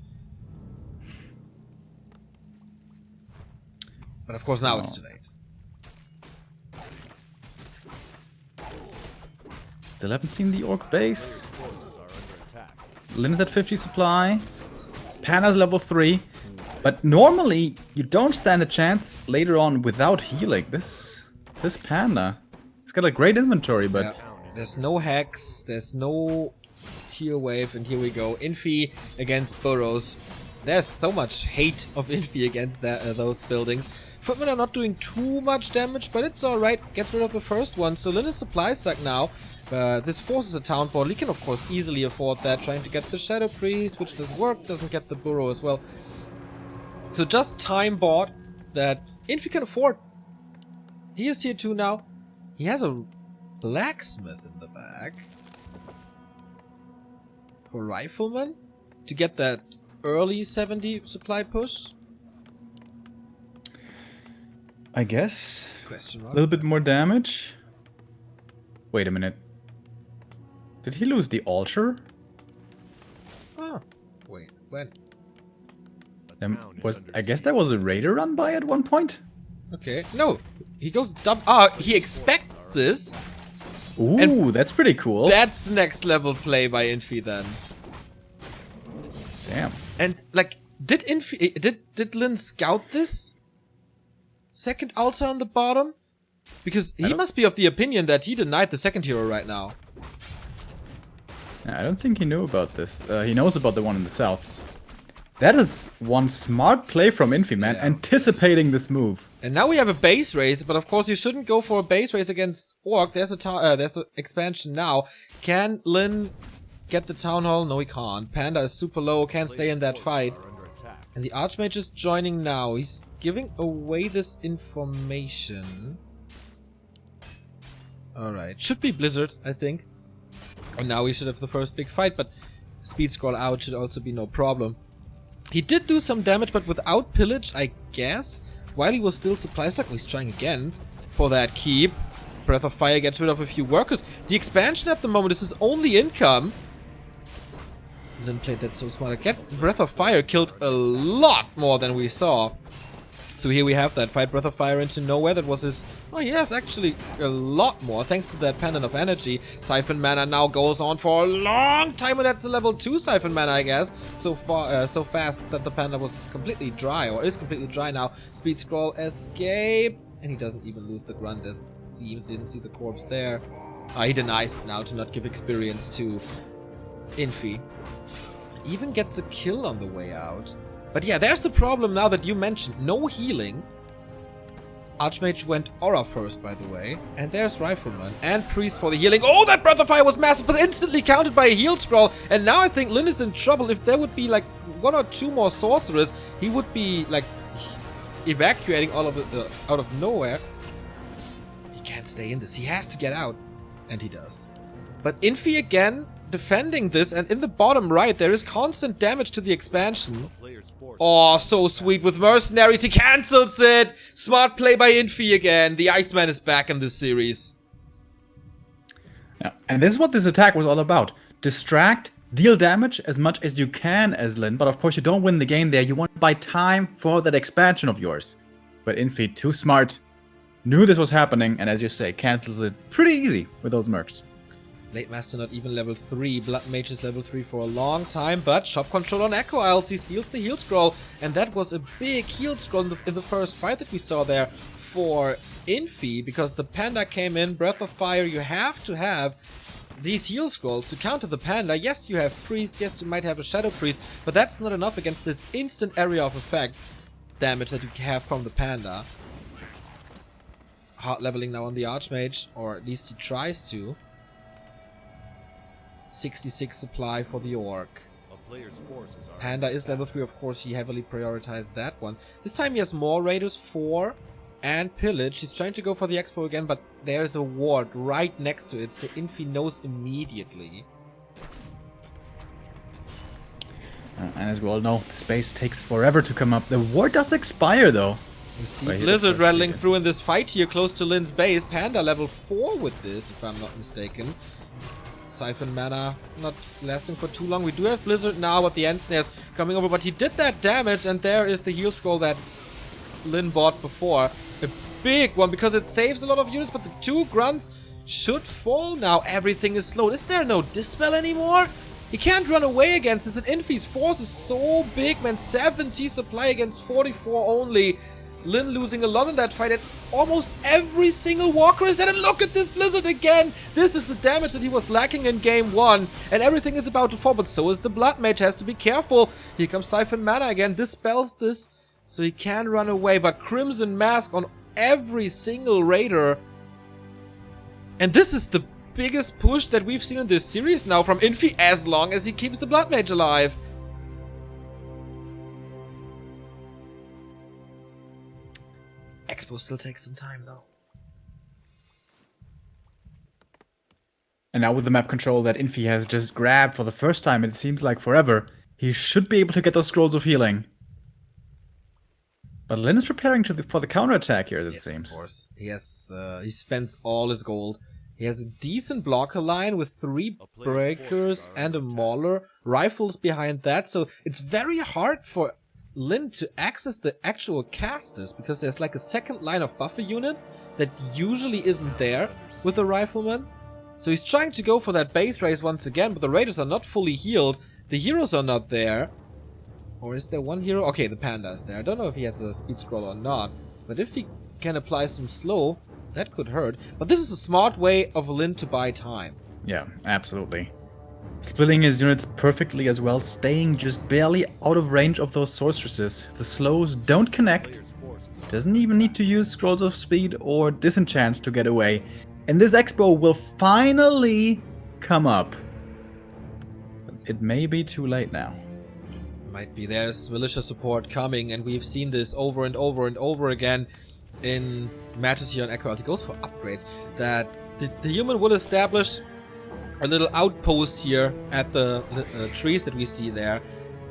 But of course now it's too late. Still haven't seen the Orc base. Lin is at 50 supply. Panda's level 3. But normally you don't stand a chance later on without healing. This Panda. He's got a great inventory, but yeah. There's no Hex, there's no heal wave, and here we go. Infi against Burrows. There's so much hate of Infi against those buildings. Footmen are not doing too much damage, but it's alright. Gets rid of the first one. So Lin is supply stuck now. This forces a town portal. He can of course easily afford that, trying to get the Shadow Priest, which doesn't work, doesn't get the Burrow as well. So just time bought that Infi can afford. He is tier 2 now. He has a Blacksmith in the back. For Rifleman? To get that early 70 supply push? I guess. Question A mark. little bit more damage. Wait a minute. Did he lose the altar? Oh, wait, when? I guess that was a raider run by at one point? Okay, no, he goes dumb. He expects this. Ooh, And that's pretty cool. That's next level play by Infi then. Damn. And like, did Lin scout this? Second altar on the bottom? Because he must be of the opinion that he denied the second hero right now. I don't think he knew about this. He knows about the one in the south. That is one smart play from Infi, man. Yeah. Anticipating this move. And now we have a base race, but of course you shouldn't go for a base race against Orc. There's an expansion now. Can Lin get the town hall? No, he can't. Panda is super low, can't stay in that fight. And the Archmage is joining now. He's giving away this information. Alright, should be Blizzard, I think. And now we should have the first big fight, but speed scroll out should also be no problem. He did do some damage, but without pillage, I guess. While he was still supply stuck, he's trying again for that keep. Breath of Fire gets rid of a few workers. The expansion at the moment is his only income. Lin played that so smart. It gets Breath of Fire killed a lot more than we saw. So here we have that fight, Breath of Fire into nowhere. That was his... Oh yes, actually a lot more, thanks to that Pendant of Energy. Siphon Mana now goes on for a long time, and that's a level 2 Siphon Mana, I guess. So fast that the Panda was completely dry, or is completely dry now. Speed scroll, escape, and he doesn't even lose the Grunt, as it seems. He didn't see the corpse there. He denies it now to not give experience to Infi. Even gets a kill on the way out. But yeah, there's the problem now that you mentioned. No healing. Archmage went Aura first, by the way. And there's Rifleman and Priest for the healing. Oh, that Breath of Fire was massive, but instantly countered by a heal scroll. And now I think Lin is in trouble. If there would be like 1 or 2 more sorcerers, he would be like evacuating all of it out of nowhere. He can't stay in this. He has to get out. And he does. But Infi again defending this, and in the bottom right there is constant damage to the expansion. Oh, so sweet with Mercenaries. He cancels it. Smart play by Infi again. The Iceman is back in this series. Yeah, and this is what this attack was all about. Distract, deal damage as much as you can as Lin, but of course you don't win the game there. You want to buy time for that expansion of yours. But Infi, too smart, knew this was happening, and as you say, cancels it pretty easy with those mercs. Blade Master not even level 3. Blood Mage is level 3 for a long time, but Shop Control on Echo Isles. He steals the heal scroll, and that was a big heal scroll in the first fight that we saw there for Infi, because the Panda came in, Breath of Fire. You have to have these heal scrolls to counter the Panda. Yes, you have Priest, yes, you might have a Shadow Priest, but that's not enough against this instant area of effect damage that you have from the Panda. Hard leveling now on the Archmage, or at least he tries to. 66 supply for the Orc. Panda is level 3, of course, he heavily prioritized that one. This time he has more Raiders, 4, and Pillage. He's trying to go for the Expo again, but there's a ward right next to it, so Infi knows immediately. And as we all know, the space takes forever to come up. The ward does expire, though. You see Blizzard rattling through in this fight here close to Lin's base. Panda level 4 with this, if I'm not mistaken. Siphon mana not lasting for too long. We do have Blizzard now, but the End Snare's coming over. But he did that damage, and there is the heal scroll that Lin bought before. A big one, because it saves a lot of units, but the 2 grunts should fall now. Everything is slowed. Is there no Dispel anymore? He can't run away again, since an Infi's force is so big, man. 70 supply against 44 only. Lin losing a lot in that fight, and almost every single walker is dead. And look at this Blizzard again! This is the damage that he was lacking in game 1, and everything is about to fall, but so is the Blood Mage. Has to be careful. Here comes Siphon Mana again, dispels this, so he can run away, but Crimson Mask on every single Raider. And this is the biggest push that we've seen in this series now from Infi, as long as he keeps the Blood Mage alive. Expo still takes some time, though. And now with the map control that Infi has just grabbed for the first time, it seems like forever, he should be able to get those scrolls of healing. But Lin is preparing for the counterattack here, it seems. Of course. He spends all his gold. He has a decent blocker line with 3 breakers and a mauler. Rifles behind that, so it's very hard for Lin to access the actual casters, because there's like a second line of buffer units that usually isn't there with a Rifleman. So he's trying to go for that base race once again, but the Raiders are not fully healed. The heroes are not there. Or is there one hero? Okay, the Panda is there. I don't know if he has a speed scroll or not, but if he can apply some slow, that could hurt. But this is a smart way of Lin to buy time. Yeah, absolutely. Splitting his units perfectly as well, staying just barely out of range of those sorceresses. The slows don't connect. Doesn't even need to use Scrolls of Speed or Disenchants to get away. And this Expo will finally come up. It may be too late now. Might be. There's militia support coming, and we've seen this over and over and over again in matches here on Echo. It goes for upgrades. That the human will establish a little outpost here at the trees that we see there,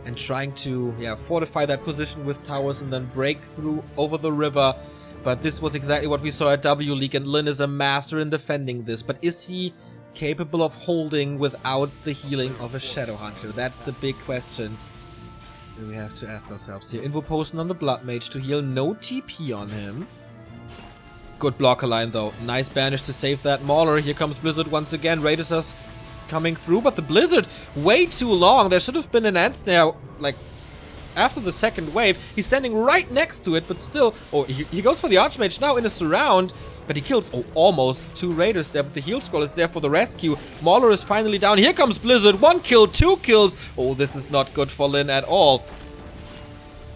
and trying to fortify that position with towers and then break through over the river. But this was exactly what we saw at W League, and Lin is a master in defending this. But is he capable of holding without the healing of a Shadow Hunter? That's the big question we have to ask ourselves here. Invo Potion on the Blood Mage to heal, no TP on him. Good blocker line though. Nice banish to save that Mauler. Here comes Blizzard once again. Raiders are coming through, but the Blizzard way too long. There should have been an End Snare, like, after the second wave. He's standing right next to it, but still... Oh, he goes for the Archmage now in a surround, but he kills almost 2 Raiders there, but the heal scroll is there for the rescue. Mauler is finally down. Here comes Blizzard. 1 kill, 2 kills. Oh, this is not good for Lin at all.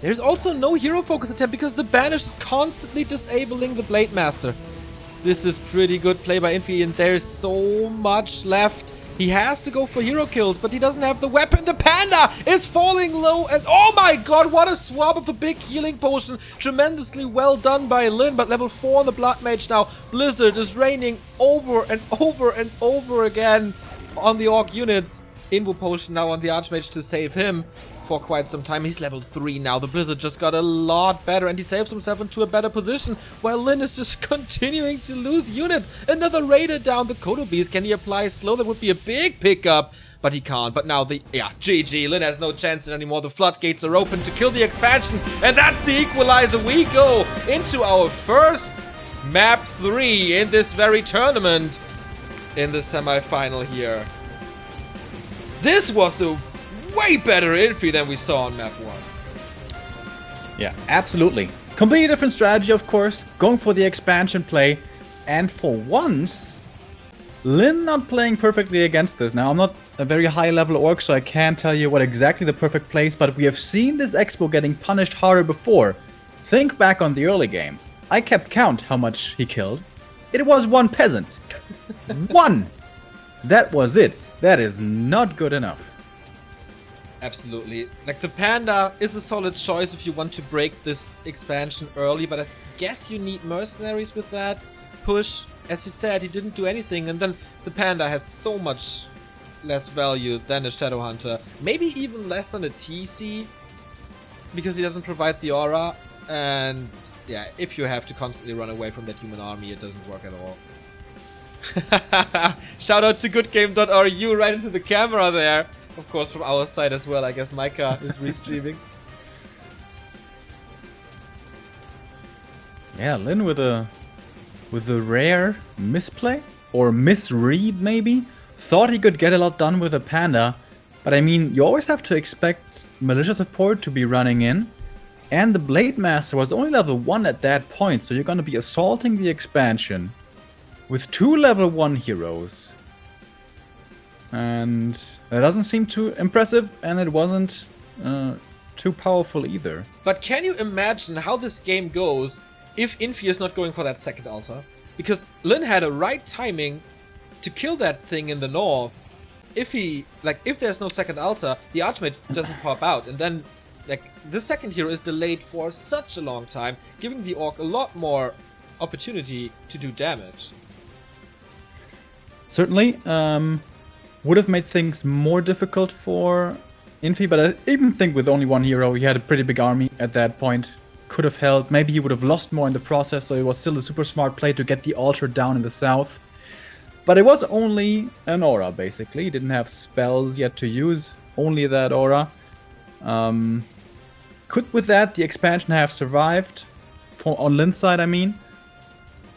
There's also no hero focus attempt because the Banish is constantly disabling the Blade Master. This is pretty good play by Infi, and there's so much left. He has to go for hero kills, but he doesn't have the weapon. The Panda is falling low, and oh my god, what a swap of the big healing potion. Tremendously well done by Lin, but level 4 on the Blood Mage now. Blizzard is raining over and over and over again on the Orc units. Invo potion now on the Archmage to save him for quite some time. He's level 3 now. The Blizzard just got a lot better, and he saves himself into a better position, while Lin is just continuing to lose units. Another Raider down. The Kodo Beast, can he apply slow? That would be a big pickup, but he can't. But now GG. Lin has no chance anymore. The floodgates are open to kill the expansion, and that's the equalizer. We go into our first map 3 in this very tournament in the semi-final here. This was a way better Infi than we saw on map 1. Yeah, absolutely. Completely different strategy, of course. Going for the expansion play. And for once, Lin not playing perfectly against this. Now, I'm not a very high-level orc, so I can't tell you what exactly the perfect play is, but we have seen this Expo getting punished harder before. Think back on the early game. I kept count how much he killed. It was 1 peasant. 1! That was it. That is not good enough. Absolutely. Like, the Panda is a solid choice if you want to break this expansion early, but I guess you need mercenaries with that push. As you said, he didn't do anything, and then the Panda has so much less value than a Shadowhunter. Maybe even less than a TC, because he doesn't provide the aura, and yeah, if you have to constantly run away from that human army, it doesn't work at all. Shout out to goodgame.ru right into the camera there. Of course, from our side as well. I guess Micah is restreaming. Yeah, Lin with a rare misplay or misread maybe. Thought he could get a lot done with a Panda, but I mean, you always have to expect militia support to be running in, and the Blade Master was only level 1 at that point, so you're gonna be assaulting the expansion with 2 level 1 heroes. And that doesn't seem too impressive, and it wasn't too powerful either. But can you imagine how this game goes if Infi is not going for that second altar? Because Lin had a right timing to kill that thing in the north. If there's no second altar, the Archmage doesn't pop out, and then the second hero is delayed for such a long time, giving the Orc a lot more opportunity to do damage. Certainly, would have made things more difficult for Infi, but I even think with only 1 hero, he had a pretty big army at that point. Could have held, maybe he would have lost more in the process, so it was still a super smart play to get the altar down in the south. But it was only an aura, basically. He didn't have spells yet to use, only that aura. Could with that the expansion have survived? On Lin's side, I mean?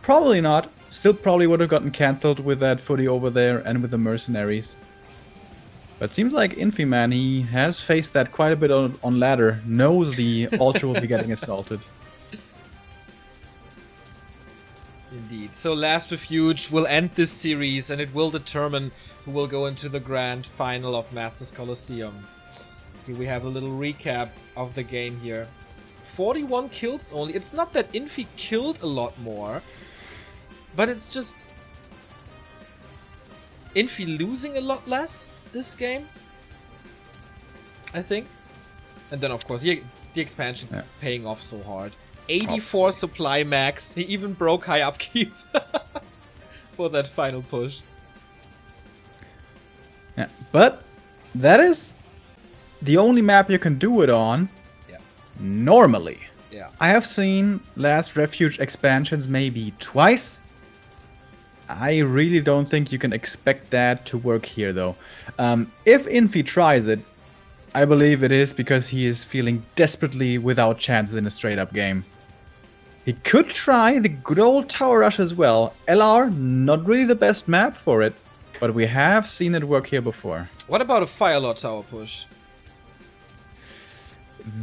Probably not. Still probably would have gotten cancelled with that footy over there and with the mercenaries. But it seems like Infi, man, he has faced that quite a bit on ladder. Knows the altar will be getting assaulted. Indeed. So Last Refuge will end this series, and it will determine who will go into the grand final of Masters Coliseum. Here we have a little recap of the game here. 41 kills only. It's not that Infi killed a lot more, but it's just Infi losing a lot less this game, I think. And then, of course, the expansion paying off so hard. 84 supply max. He even broke high upkeep for that final push. Yeah, but that is the only map you can do it on. Yeah. Normally. Yeah. I have seen Last Refuge expansions maybe twice. I really don't think you can expect that to work here, though. If Infi tries it, I believe it is because he is feeling desperately without chances in a straight-up game. He could try the good old tower rush as well. LR, not really the best map for it, but we have seen it work here before. What about a Firelord tower push?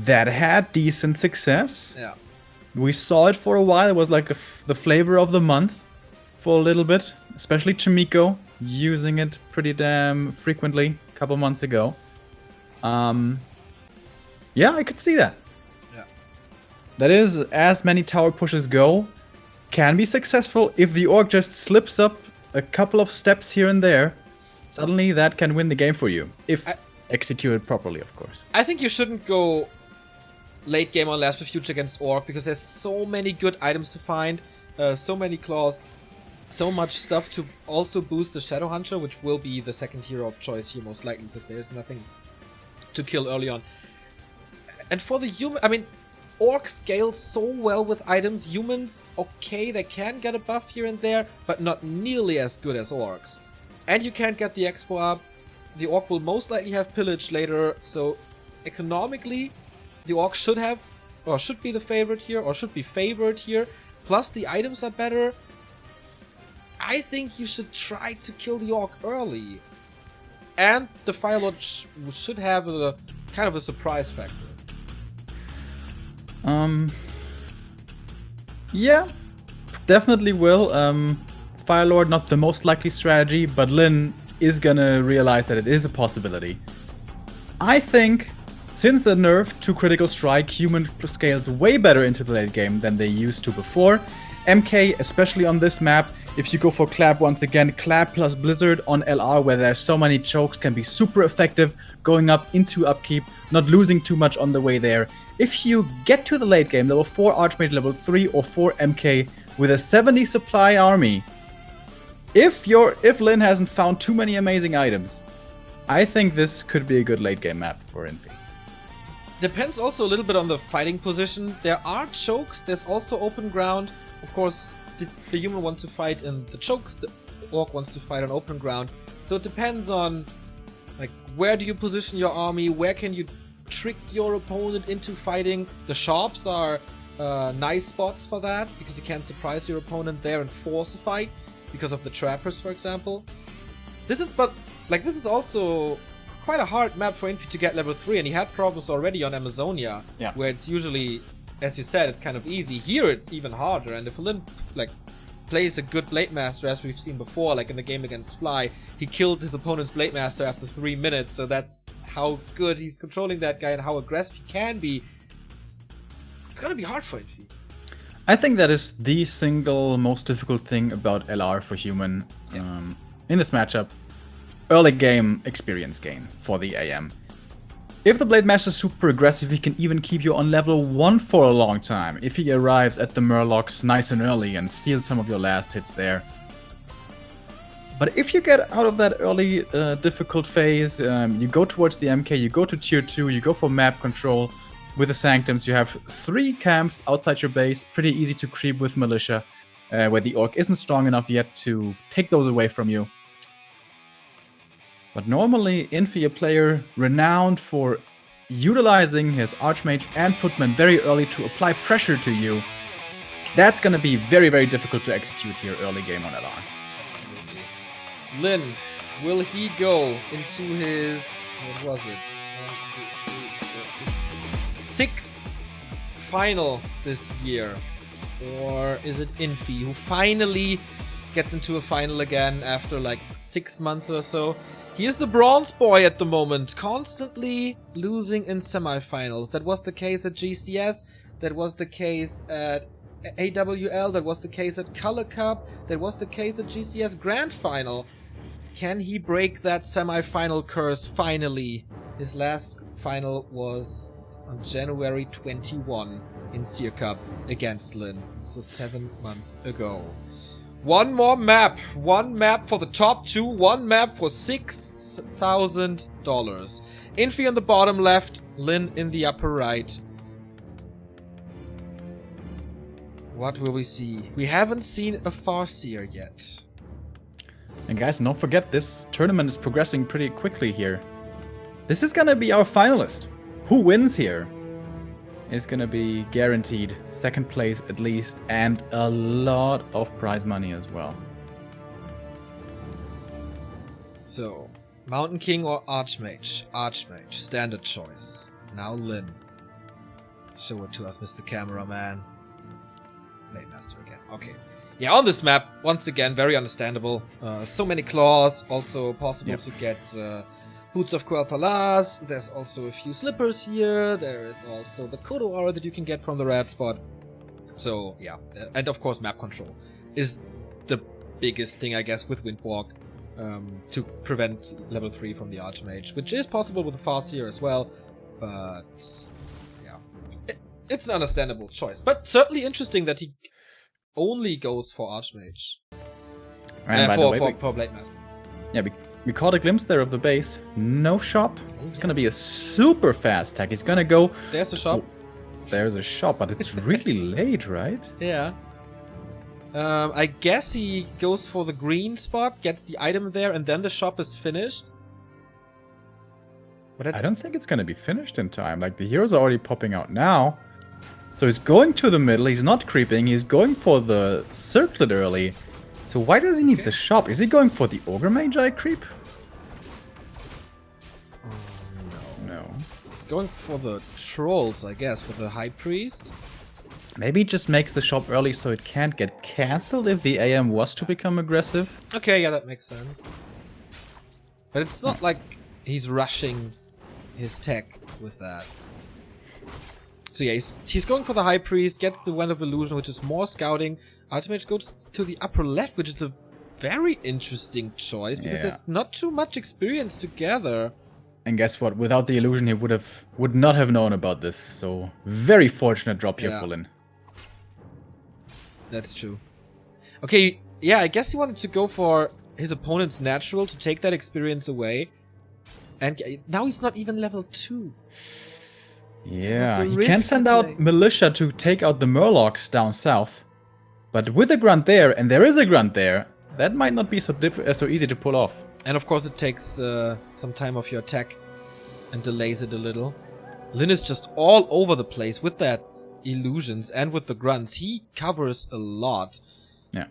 That had decent success. Yeah. We saw it for a while. It was like the flavor of the month for a little bit, especially Chimiko using it pretty damn frequently a couple months ago. Yeah, I could see that. That is, as many tower pushes go, can be successful. If the Orc just slips up a couple of steps here and there, suddenly that can win the game for you. If executed properly, of course. I think you shouldn't go late game on Last Refuge against Orc, because there's so many good items to find, so many claws, so much stuff to also boost the Shadow Hunter, which will be the second hero of choice here most likely, because there's nothing to kill early on. And for the human, I mean, Orcs scale so well with items. Humans, okay, they can get a buff here and there, but not nearly as good as Orcs. And you can't get the Expo up. The Orc will most likely have Pillage later, so economically, the Orc should have, or should be the favorite here, or should be favored here. Plus, the items are better. I think you should try to kill the Orc early. And the Firelord should have a kind of a surprise factor. Yeah, definitely will. Firelord, not the most likely strategy, but Lyn is gonna realize that it is a possibility. I think, since the nerf to Critical Strike, human scales way better into the late game than they used to before. MK, especially on this map, if you go for Clap once again, Clap plus Blizzard on LR, where there's so many chokes, can be super effective, going up into upkeep, not losing too much on the way there. If you get to the late game, level 4 Archmage, level 3 or 4 MK, with a 70 supply army, if Lyn hasn't found too many amazing items, I think this could be a good late game map for Infi. Depends also a little bit on the fighting position. There are chokes, there's also open ground. Of course, the human wants to fight in the chokes, the Orc wants to fight on open ground. So it depends on, like, where do you position your army, where can you trick your opponent into fighting. The shops are nice spots for that, because you can surprise your opponent there and force a fight, because of the trappers, for example. This is also quite a hard map for Infi to get level 3, and he had problems already on Amazonia, where it's usually, as you said, it's kind of easy. Here it's even harder, and if Lyn plays a good Blade Master, as we've seen before, like in the game against Fly, he killed his opponent's Blade Master after 3 minutes, so that's how good he's controlling that guy and how aggressive he can be. It's gonna be hard for Infi. I think that is the single most difficult thing about LR for human in this matchup. Early game experience gain for the AM. If the Blade Master is super aggressive, he can even keep you on level 1 for a long time, if he arrives at the Murlocs nice and early and steals some of your last hits there. But if you get out of that early difficult phase, you go towards the MK, you go to tier 2, you go for map control. With the Sanctums, you have 3 camps outside your base, pretty easy to creep with Militia, where the Orc isn't strong enough yet to take those away from you. But normally, Infi, a player renowned for utilizing his Archmage and Footman very early to apply pressure to you, that's going to be very, very difficult to execute here early game on LR. Absolutely. Lyn, will he go into his, what was it? 6th final this year? Or is it Infi who finally gets into a final again after like 6 months or so? He is the bronze boy at the moment, constantly losing in semifinals. That was the case at GCS, that was the case at AWL, that was the case at Color Cup, that was the case at GCS Grand Final. Can he break that semifinal curse finally? His last final was on January 21 in Seer Cup against Lyn, so 7 months ago. One more map. One map for the top 2. One map for $6,000. Infi on the bottom left. Lyn in the upper right. What will we see? We haven't seen a Farseer yet. And guys, don't forget, this tournament is progressing pretty quickly here. This is gonna be our finalist. Who wins here? It's gonna be guaranteed 2nd place at least, and a lot of prize money as well. So, Mountain King or Archmage? Archmage, standard choice. Now Lyn. Show it to us, Mr. Cameraman. Blade Master again. Okay. Yeah, on this map, once again, very understandable. So many claws, also possible to get Boots of Quel'Thalas, there's also a few slippers here, there is also the Kodo aura that you can get from the red spot. So, yeah, and of course map control is the biggest thing, I guess, with Windwalk, to prevent level 3 from the Archmage, which is possible with the Farseer as well, but, yeah, it's an understandable choice. But certainly interesting that he only goes for Archmage. And For Blade Master. Yeah, we caught a glimpse there of the base. No shop. It's gonna be a super fast tech. He's gonna go... There's the shop. Oh, there's a shop, but it's really late, right? Yeah. I guess he goes for the green spot, gets the item there, and then the shop is finished. But I don't think it's gonna be finished in time. Like, the heroes are already popping out now. So he's going to the middle, he's not creeping, he's going for the circlet early. So why does he need the shop? Is he going for the Ogre Magi creep? No. He's going for the trolls, I guess, for the High Priest. Maybe he just makes the shop early so it can't get cancelled if the AM was to become aggressive. Okay, yeah, that makes sense. But it's not like he's rushing his tech with that. So yeah, he's going for the High Priest, gets the Wand of Illusion, which is more scouting. Archmage goes to the upper left, which is a very interesting choice, because there's not too much experience together. And guess what? Without the illusion, he would not have known about this. So very fortunate drop here for Lyn. That's true. Okay, yeah, I guess he wanted to go for his opponent's natural to take that experience away. And now he's not even level 2. Yeah, he can send out Militia to take out the Murlocs down south. But with a grunt there, and there is a grunt there, that might not be so easy to pull off. And of course it takes some time off your attack and delays it a little. Lyn is just all over the place with that illusions and with the grunts. He covers a lot. Yeah.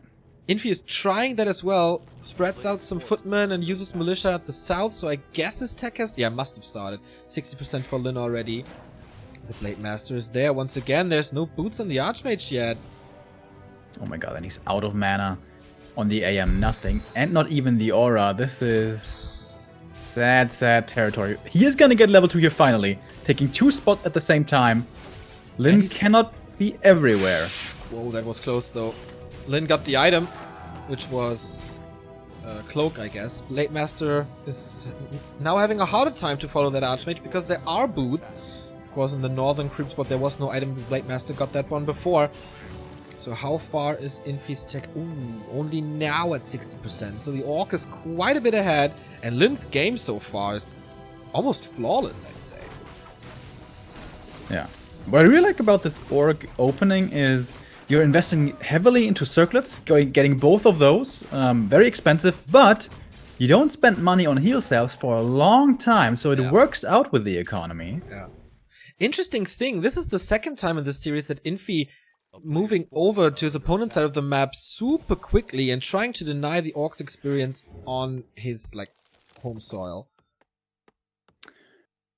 Infi is trying that as well, spreads out some footmen and uses Militia at the south, so I guess his tech has... Yeah, must have started. 60% for Lyn already. The Blade Master is there once again. There's no boots on the Archmage yet. Oh my god, and he's out of mana. On the AM, nothing. And not even the aura. This is sad, sad territory. He is gonna get level 2 here finally. Taking 2 spots at the same time. Lyn cannot be everywhere. Whoa, that was close though. Lyn got the item, which was Cloak, I guess. Blade Master is now having a harder time to follow that Archmage because there are boots. Of course, in the northern creep spot there was no item. Blade Master got that one before. So how far is Infi's tech? Ooh, only now at 60%. So the Orc is quite a bit ahead. And Lyn's game so far is almost flawless, I'd say. Yeah. What I really like about this Orc opening is you're investing heavily into circlets, getting both of those. Very expensive, but you don't spend money on heal cells for a long time. So it works out with the economy. Yeah. Interesting thing, this is the second time in this series that Infi moving over to his opponent's side of the map super quickly and trying to deny the Orc's experience on his, like, home soil.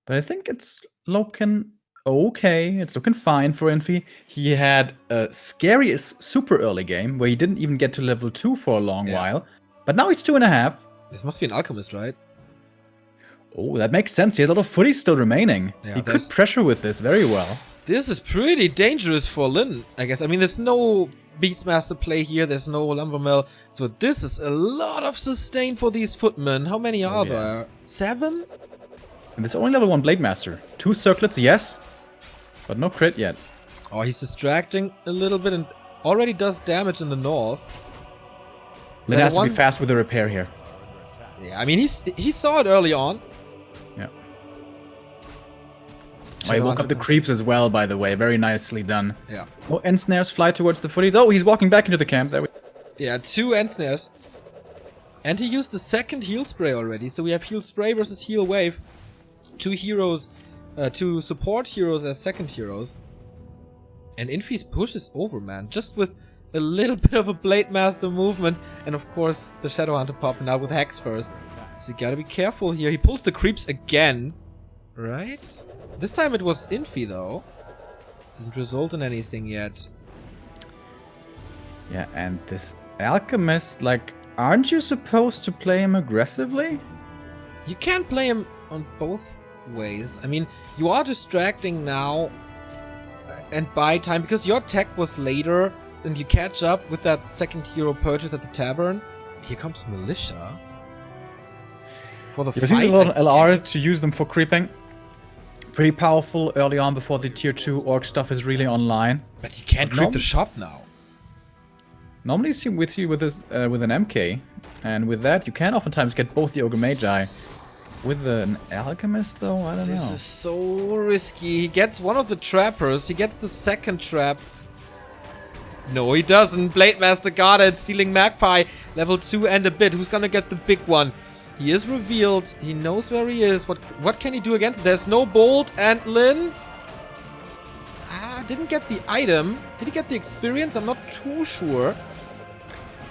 But I think it's looking okay. It's looking fine for Infi. He had a scary super early game where he didn't even get to level 2 for a long while. But now he's 2.5. This must be an alchemist, right? Oh, that makes sense. He has a lot of footy still remaining. Yeah, he could pressure with this very well. This is pretty dangerous for Lyn, I guess. I mean, there's no Beastmaster play here, there's no Lumbermill. So this is a lot of sustain for these footmen. How many are there? 7? And there's only level 1 Blade Master. 2 circlets, yes. But no crit yet. Oh, he's distracting a little bit and already does damage in the north. Lyn has to be fast with the repair here. Yeah, I mean, he saw it early on. Yeah. Oh, he woke up the creeps as well, by the way. Very nicely done. Yeah. Oh, end snares fly towards the footies. Oh, he's walking back into the camp. There we... Yeah, 2 end snares. And he used the second heal spray already. So we have heal spray versus heal wave. 2 heroes, 2 support heroes as second heroes. And Infi's push is over, man. Just with a little bit of a Blade Master movement. And of course, the Shadow Hunter popping out with Hex first. So you gotta be careful here. He pulls the creeps again. Right? This time it was Infi, though. Didn't result in anything yet. Yeah, and this Alchemist, like, aren't you supposed to play him aggressively? You can't play him on both ways. I mean, you are distracting now and buy time because your tech was later and you catch up with that second hero purchase at the tavern. Here comes Militia. For the You're fight, using a little LR to use them for creeping. Pretty powerful early on before the tier 2 orc stuff is really online. But he can't creep the shop now. Normally see with this with an MK, and with that you can oftentimes get both the Ogre Magi. With an Alchemist though, I don't know. This is so risky. He gets one of the trappers, he gets the second trap. No, he doesn't. Blademaster got it, stealing Magpie. Level 2 and a bit. Who's gonna get the big one? He is revealed. He knows where he is. What can he do against it? There's no bolt, and Lin didn't get the item. Did he get the experience? I'm not too sure.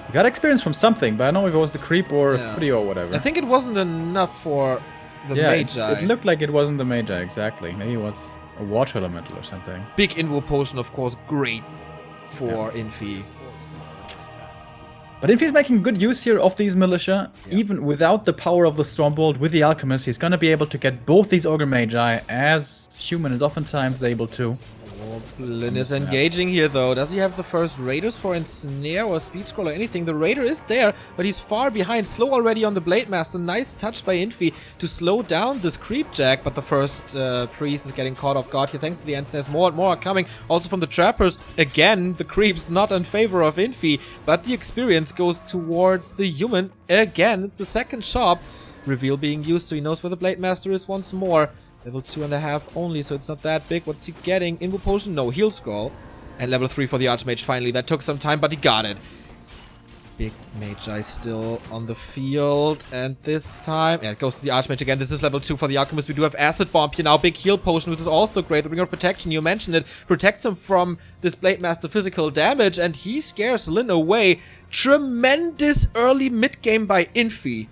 He got experience from something, but I don't know if it was the creep or Footy or whatever. I think it wasn't enough for the Magi. It looked like it wasn't the Magi, exactly. Maybe it was a water elemental or something. Big Invo Potion, of course, great for Infi. But Infi's making good use here of these Militia. Even without the power of the Stormbolt with the Alchemist, he's gonna be able to get both these Ogre Magi, as Human is oftentimes able to. Oh, Lin is engaging here, though. Does he have the first Raiders for Ensnare or Speed Scroll or anything? The Raider is there, but he's far behind. Slow already on the Blademaster. Nice touch by Infi to slow down this Creep Jack, but the first Priest is getting caught off guard here. Thanks to the Ensnares, more and more are coming. Also from the Trappers. Again, the Creeps not in favor of Infi, but the experience goes towards the Human. Again, it's the second shop. Reveal being used, so he knows where the Blademaster is once more. Level 2.5 only, so it's not that big. What's he getting? Invo Potion? No. Heal Scroll. And level 3 for the Archmage finally. That took some time, but he got it. Big Magi still on the field. And this time... Yeah, it goes to the Archmage again. This is level 2 for the Alchemist. We do have Acid Bomb here now. Big Heal Potion, which is also great. The Ring of Protection, you mentioned it. Protects him from this Blademaster physical damage. And he scares Lin away. Tremendous early mid-game by Infi.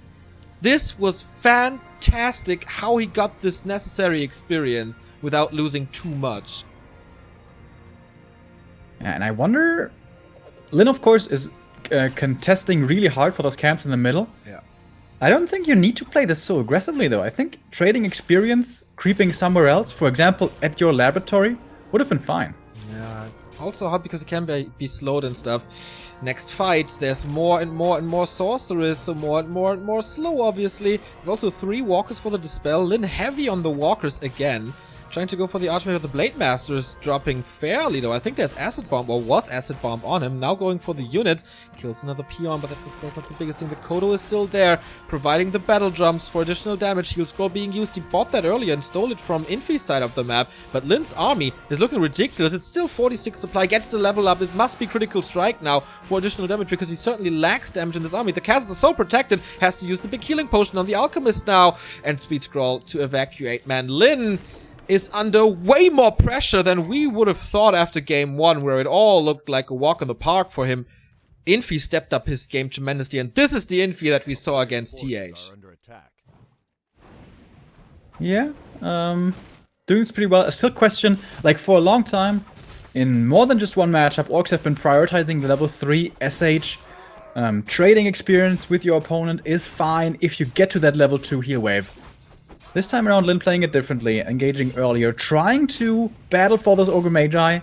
This was fantastic how he got this necessary experience without losing too much. And I wonder... Lin, of course, is contesting really hard for those camps in the middle. Yeah. I don't think you need to play this so aggressively, though. I think trading experience, creeping somewhere else, for example, at your laboratory, would have been fine. Yeah, it's also hard because it can be slowed and stuff. Next fight, there's more and more sorcerers, so more and more slow, obviously. There's also 3 walkers for the Dispel. Lin heavy on the walkers again. Trying to go for the Archmage of the Blademasters, dropping fairly, though. I think there's Acid Bomb, or was Acid Bomb on him. Now going for the units. Kills another Peon, but that's of course not the biggest thing. The Kodo is still there, providing the battle drums for additional damage. Heal Scroll being used. He bought that earlier and stole it from Infi's side of the map. But Lin's army is looking ridiculous. It's still 46 supply, gets the level up. It must be Critical Strike now for additional damage, because he certainly lacks damage in this army. The castles are so protected, has to use the big healing potion on the Alchemist now. And Speed Scroll to evacuate. Man, Lin is under way more pressure than we would have thought after game 1, where it all looked like a walk in the park for him. Infi stepped up his game tremendously, and this is the Infi that we saw against TH. Yeah, doing this pretty well. I still question, like, for a long time, in more than just one matchup, Orcs have been prioritizing the level 3 SH. Trading experience with your opponent is fine if you get to that level 2 heal wave. This time around, Lin playing it differently, engaging earlier, trying to battle for those Ogre Magi.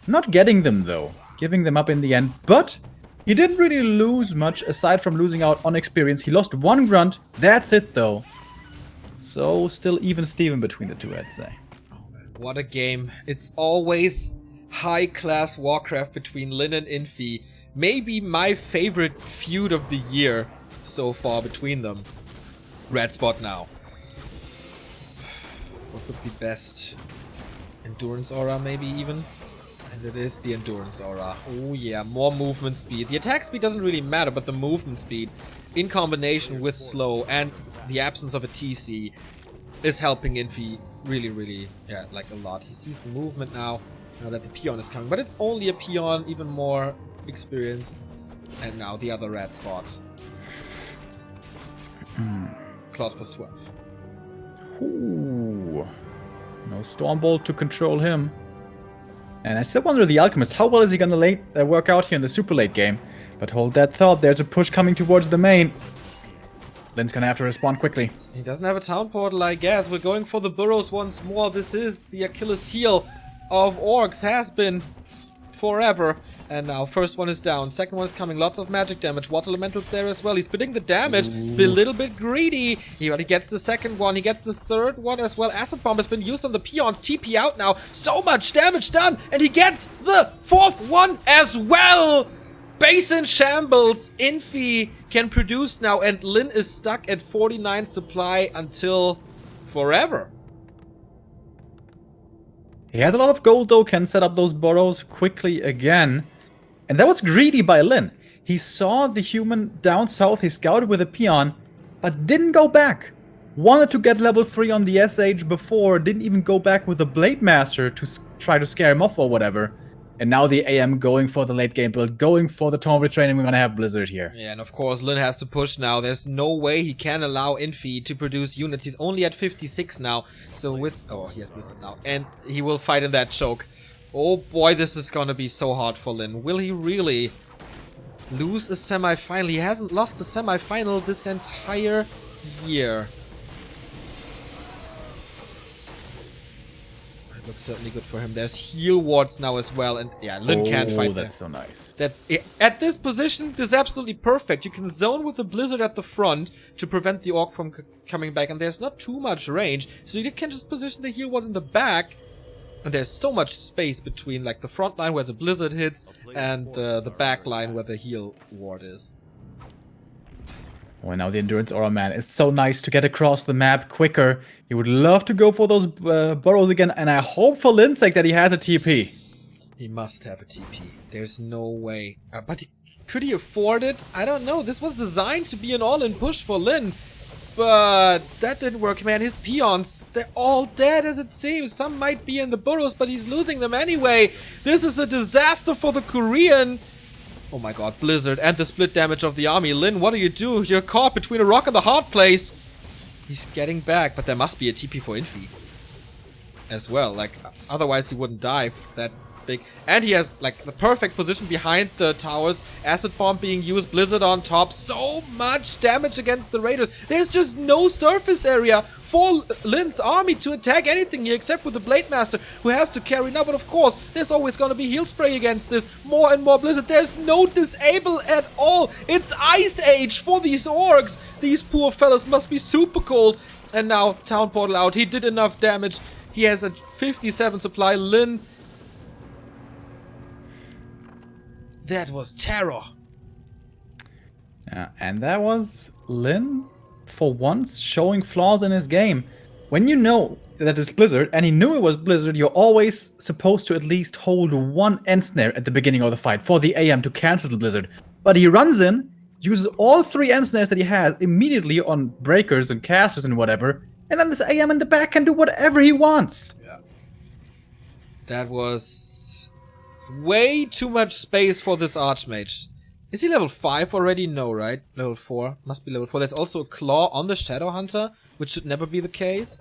Not getting them, though. Giving them up in the end. But he didn't really lose much, aside from losing out on experience. He lost 1 grunt. That's it, though. So, still even Steven between the two, I'd say. What a game. It's always high-class Warcraft between Lin and Infi. Maybe my favorite feud of the year so far between them. Red spot now. What would be best? Endurance Aura, maybe even? And it is the Endurance Aura. Oh yeah, more movement speed. The attack speed doesn't really matter, but the movement speed, in combination with slow and the absence of a TC, is helping Infi really, yeah, like a lot. He sees the movement now that the Peon is coming. But it's only a Peon, even more experience. And now the other red spot. Claws plus 12. Ooh. No Stormbolt to control him. And I still wonder the Alchemist, how well is he gonna work out here in the super late game? But hold that thought, there's a push coming towards the main. Lin's gonna have to respond quickly. He doesn't have a town portal, I guess. We're going for the burrows once more. This is the Achilles heel of orcs. Has been forever. And now first one is down. Second one is coming. Lots of magic damage. Water elementals there as well. He's bidding the damage. Be a little bit greedy. He already gets the second one. He gets the third one as well. Acid bomb has been used on the peons. TP out now. So much damage done. And he gets the fourth one as well. Base in shambles. Infi can produce now. And Lin is stuck at 49 supply until forever. He has a lot of gold though, can set up those burrows quickly again. And that was greedy by Lin. He saw the human down south, he scouted with a peon, but didn't go back. Wanted to get level 3 on the SH before, didn't even go back with the Blade Master to try to scare him off or whatever. And now the AM going for the late game build, going for the Tomb Retraining. We're gonna have Blizzard here. Yeah, and of course Lin has to push now. There's no way he can allow Infi to produce units. He's only at 56 now. So with... Oh, he has Blizzard now. And he will fight in that choke. Oh boy, this is gonna be so hard for Lin. Will he really lose a semifinal? He hasn't lost a semifinal this entire year. Looks certainly good for him. There's heal wards now as well, and yeah, Lin can't fight there. That's so nice. At this position, this is absolutely perfect. You can zone with the Blizzard at the front to prevent the Orc from coming back, and there's not too much range, so you can just position the heal ward in the back, and there's so much space between like the front line where the Blizzard hits and the back line where the heal ward is. Oh, now the Endurance Aura, man. It's so nice to get across the map quicker. He would love to go for those burrows again, and I hope for Lin's sake that he has a TP. He must have a TP. There's no way. But could he afford it? I don't know. This was designed to be an all-in push for Lin. But that didn't work, man. His peons, they're all dead as it seems. Some might be in the burrows, but he's losing them anyway. This is a disaster for the Korean. Oh my god, Blizzard and the split damage of the army. Lin, what do? You're caught between a rock and a hard place. He's getting back, but there must be a TP for Infi as well. Like, otherwise he wouldn't die that big. And he has, like, the perfect position behind the towers. Acid bomb being used, Blizzard on top. So much damage against the Raiders. There's just no surface area for Lin's army to attack anything here except with the Blade Master, who has to carry now. But of course, there's always going to be heal spray against this. More and more Blizzard. There's no disable at all. It's Ice Age for these orcs. These poor fellas must be super cold. And now, Town Portal out. He did enough damage. He has a 57 supply. Lin... That was terror. Yeah, and that was Lin, for once, showing flaws in his game. When you know that it's Blizzard, and he knew it was Blizzard, you're always supposed to at least hold one end snare at the beginning of the fight for the AM to cancel the Blizzard. But he runs in, uses all 3 end snares that he has immediately on breakers and casters and whatever, and then this AM in the back can do whatever he wants. Yeah. That was... way too much space for this Archmage. Is he level 5 already? No, right? Level 4. Must be level 4. There's also a claw on the Shadow Hunter, which should never be the case.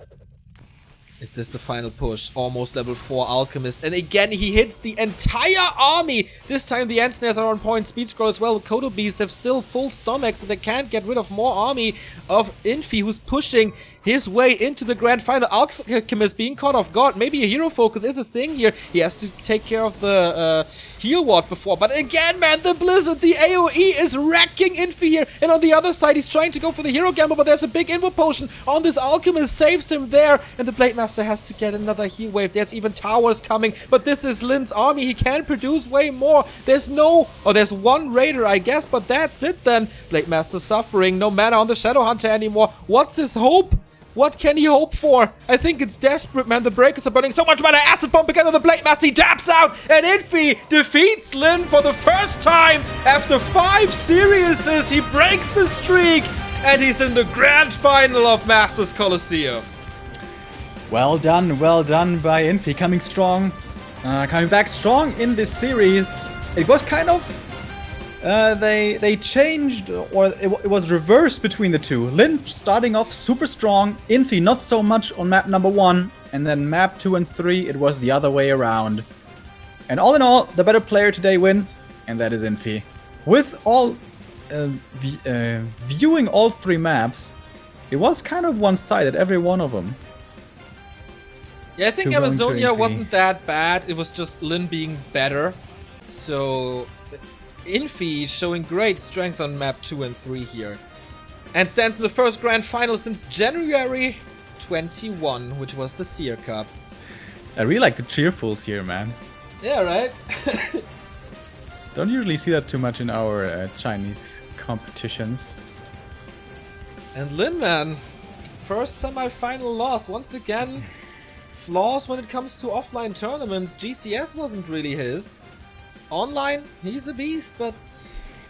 Is this the final push? Almost level 4 Alchemist. And again, he hits the entire army! This time the End Snares are on point. Speed Scroll as well. Kodo Beasts have still full stomachs, so they can't get rid of more army of Infi, who's pushing his way into the grand final. Alchemist being caught off guard. Maybe a hero focus is a thing here. He has to take care of the heal ward before. But again, man, the Blizzard, the AoE is wrecking Infi here. And on the other side, he's trying to go for the hero gamble, but there's a big Invo Potion on this Alchemist. Saves him there. And the Blade Master has to get another heal wave. There's even towers coming. But this is Lin's army. He can produce way more. There's one Raider, I guess. But that's it then. Blade Master suffering. No mana on the Shadow Hunter anymore. What's his hope? What can he hope for? I think it's desperate, man. The breakers are burning so much mana. Acid bomb again on the Blade Master. He taps out. And Infi defeats Lin for the first time after 5 series. He breaks the streak. And he's in the grand final of Masters Coliseum. Well done by Infi. Coming strong. Coming back strong in this series. It was kind of... they changed, or it was reversed between the two. Lin starting off super strong, Infi not so much on map number 1, and then map 2 and 3, it was the other way around. And all in all, the better player today wins, and that is Infi. With all viewing all 3 maps, it was kind of one-sided, every one of them. Yeah, I think Amazonia wasn't that bad. It was just Lin being better. So Infi showing great strength on map 2 and 3 here. And stands in the first grand final since January 21, which was the Seer Cup. I really like the cheerfuls here, man. Yeah, right? Don't usually see that too much in our Chinese competitions. And Lin, man, first semi-final loss. Once again, flaws when it comes to offline tournaments. GCS wasn't really his. Online, he's a beast, but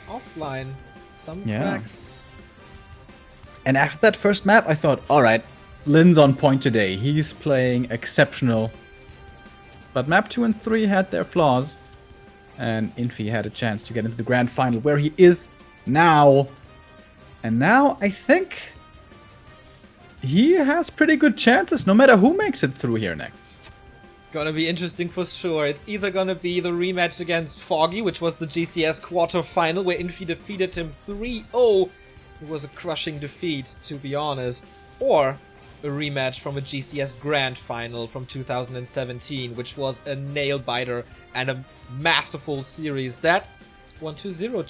offline, some cracks. And after that first map, I thought, alright, Lin's on point today. He's playing exceptional. But map 2 and 3 had their flaws. And Infi had a chance to get into the grand final, where he is now. And now, I think he has pretty good chances, no matter who makes it through here next. It's gonna be interesting for sure. It's either gonna be the rematch against Foggy, which was the GCS quarterfinal, where Infi defeated him 3-0. It was a crushing defeat, to be honest. Or a rematch from a GCS Grand Final from 2017, which was a nail-biter and a masterful series that 1-0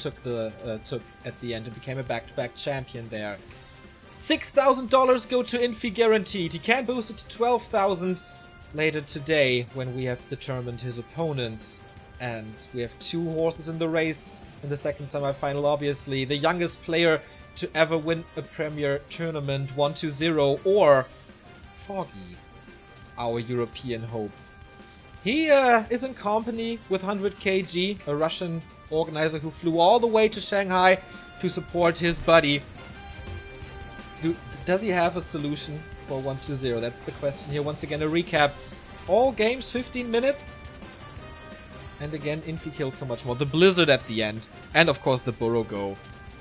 took at the end and became a back-to-back champion there. $6,000 go to Infi guaranteed. He can boost it to 12,000 later today when we have determined his opponents. And we have 2 horses in the race in the second semi-final, obviously. The youngest player to ever win a Premier tournament, 1-0, or Foggy, our European hope. He is in company with 100 kg, a Russian organizer who flew all the way to Shanghai to support his buddy. Does he have a solution for 1-0? That's the question here. Once again, a recap. All games 15 minutes. And again, Infi killed so much more. The blizzard at the end. And of course the burrow go.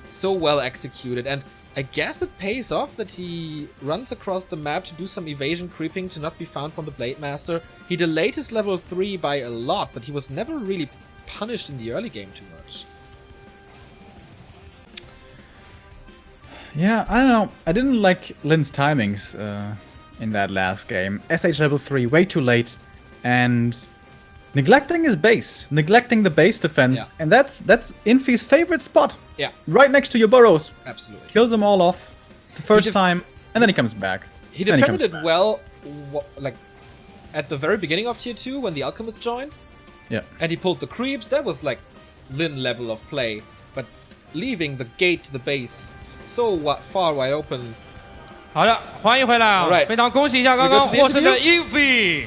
So well executed, and I guess it pays off that he runs across the map to do some evasion creeping to not be found from the Blade Master. He delayed his level 3 by a lot, but he was never really punished in the early game too much. Yeah, I don't know. I didn't like Lin's timings in that last game. SH level 3 way too late, and neglecting his base, neglecting the base defense, and that's Infi's favorite spot. Yeah. Right next to your burrows. Absolutely. Kills them all off the first time, and then he comes back. He defended it well, like, at the very beginning of Tier 2 when the Alchemist joined. Yeah. And he pulled the creeps. That was, like, Lin level of play. But leaving the gate to the base so far wide open. 好的，欢迎回来啊！ Alright. 非常恭喜一下刚刚获胜的 Infi。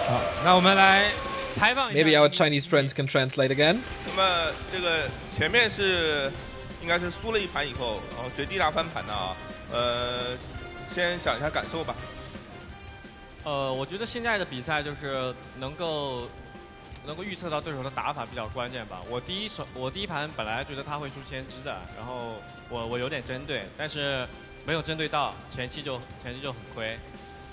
好，那我们来采访一下。 Maybe our Chinese friends can translate again. 那么这个前面是应该是输了一盘以后，然后绝地大翻盘的啊。先讲一下感受吧。我觉得现在的比赛就是能够预测到对手的打法比较关键吧。我第一盘本来觉得他会出先知的，然后我有点针对，但是没有针对到，前期就很亏。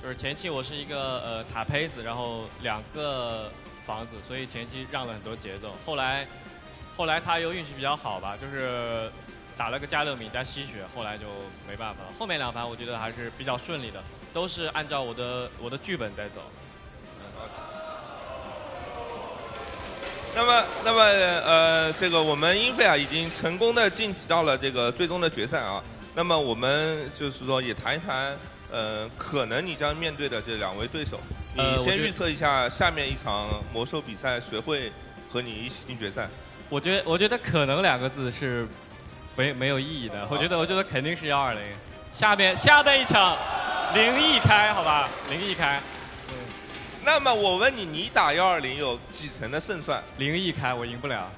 就是前期我是一个塔胚子，然后2个房子，所以前期让了很多节奏。后来他又运气比较好吧，就是打了个加勒米加吸血，后来就没办法了。后面2盘我觉得还是比较顺利的，都是按照我的剧本在走。那么这个我们英菲啊已经成功的晋级到了这个最终的决赛啊。那么我们就是说也谈一谈，可能你将面对的这2位对手，你先预测一下下面一场魔兽比赛谁会和你一起进决赛？我觉得可能2个字是没有意义的。我觉得肯定是120。下的一场0一开，好吧，0一开。那么我问你，你打120有几成的胜算？0一开，我赢不了。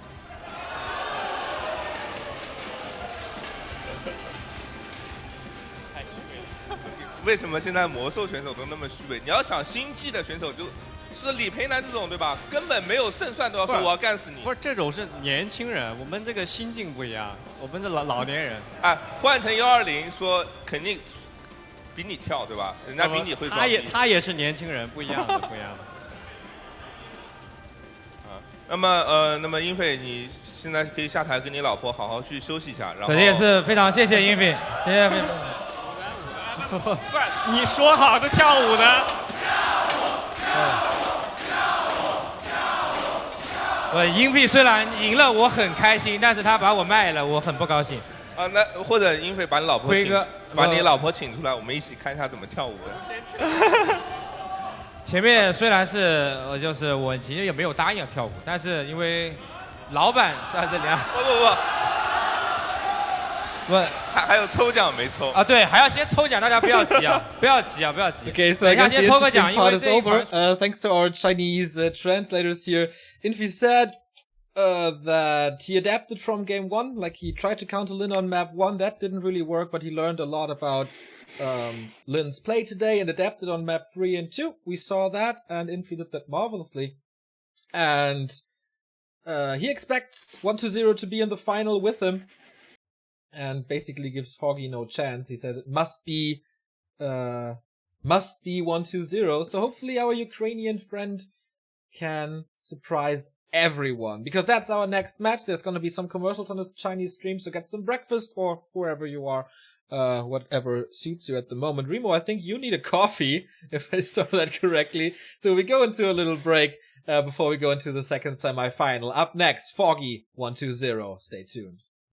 太虚伪了。为什么现在魔兽选手都那么虚伪？你要想星际的选手就是李培南这种，对吧？根本没有胜算都要说我要干死你。不是这种是年轻人，我们这个心境不一样，我们是老年人。哎，换成120说肯定比你跳，对吧？人家比你会装逼。他也是年轻人，不一样的，不一样的。那么英菲，你现在可以下台跟你老婆好好去休息一下。然后可是也是非常谢谢 Infi， 谢谢。不是你说好的跳舞的。Infi 虽然赢了，我很开心，但是他把我卖了，我很不高兴。啊，那或者英菲把你老婆请，辉哥把你老婆请出来，我们一起看一下怎么跳舞的。前面虽然是就是我其实也没有答应要跳舞，但是因为老板在这里啊。不，还有抽奖没抽啊？对，还要先抽奖，大家不要急啊，不要急啊，不要急。Okay, so I guess the interesting part is over. Thanks to our Chinese translators here. Infi said that he adapted from game 1, like he tried to counter Lin on map 1. That didn't really work, but he learned a lot about Lin's play today and adapted on map 3 and 2. We saw that, and Infi did that marvelously. And he expects 1-0 to be in the final with him. And basically gives Foggy no chance. He said it must be 1-0. So hopefully our Ukrainian friend can surprise everyone, because that's our next match. There's going to be some commercials on the Chinese stream, so get some breakfast or wherever you are, whatever suits you at the moment. Remo, I think you need a coffee, if I saw that correctly. So we go into a little break before we go into the second semi-final. Up next, Foggy 1-0. Stay tuned.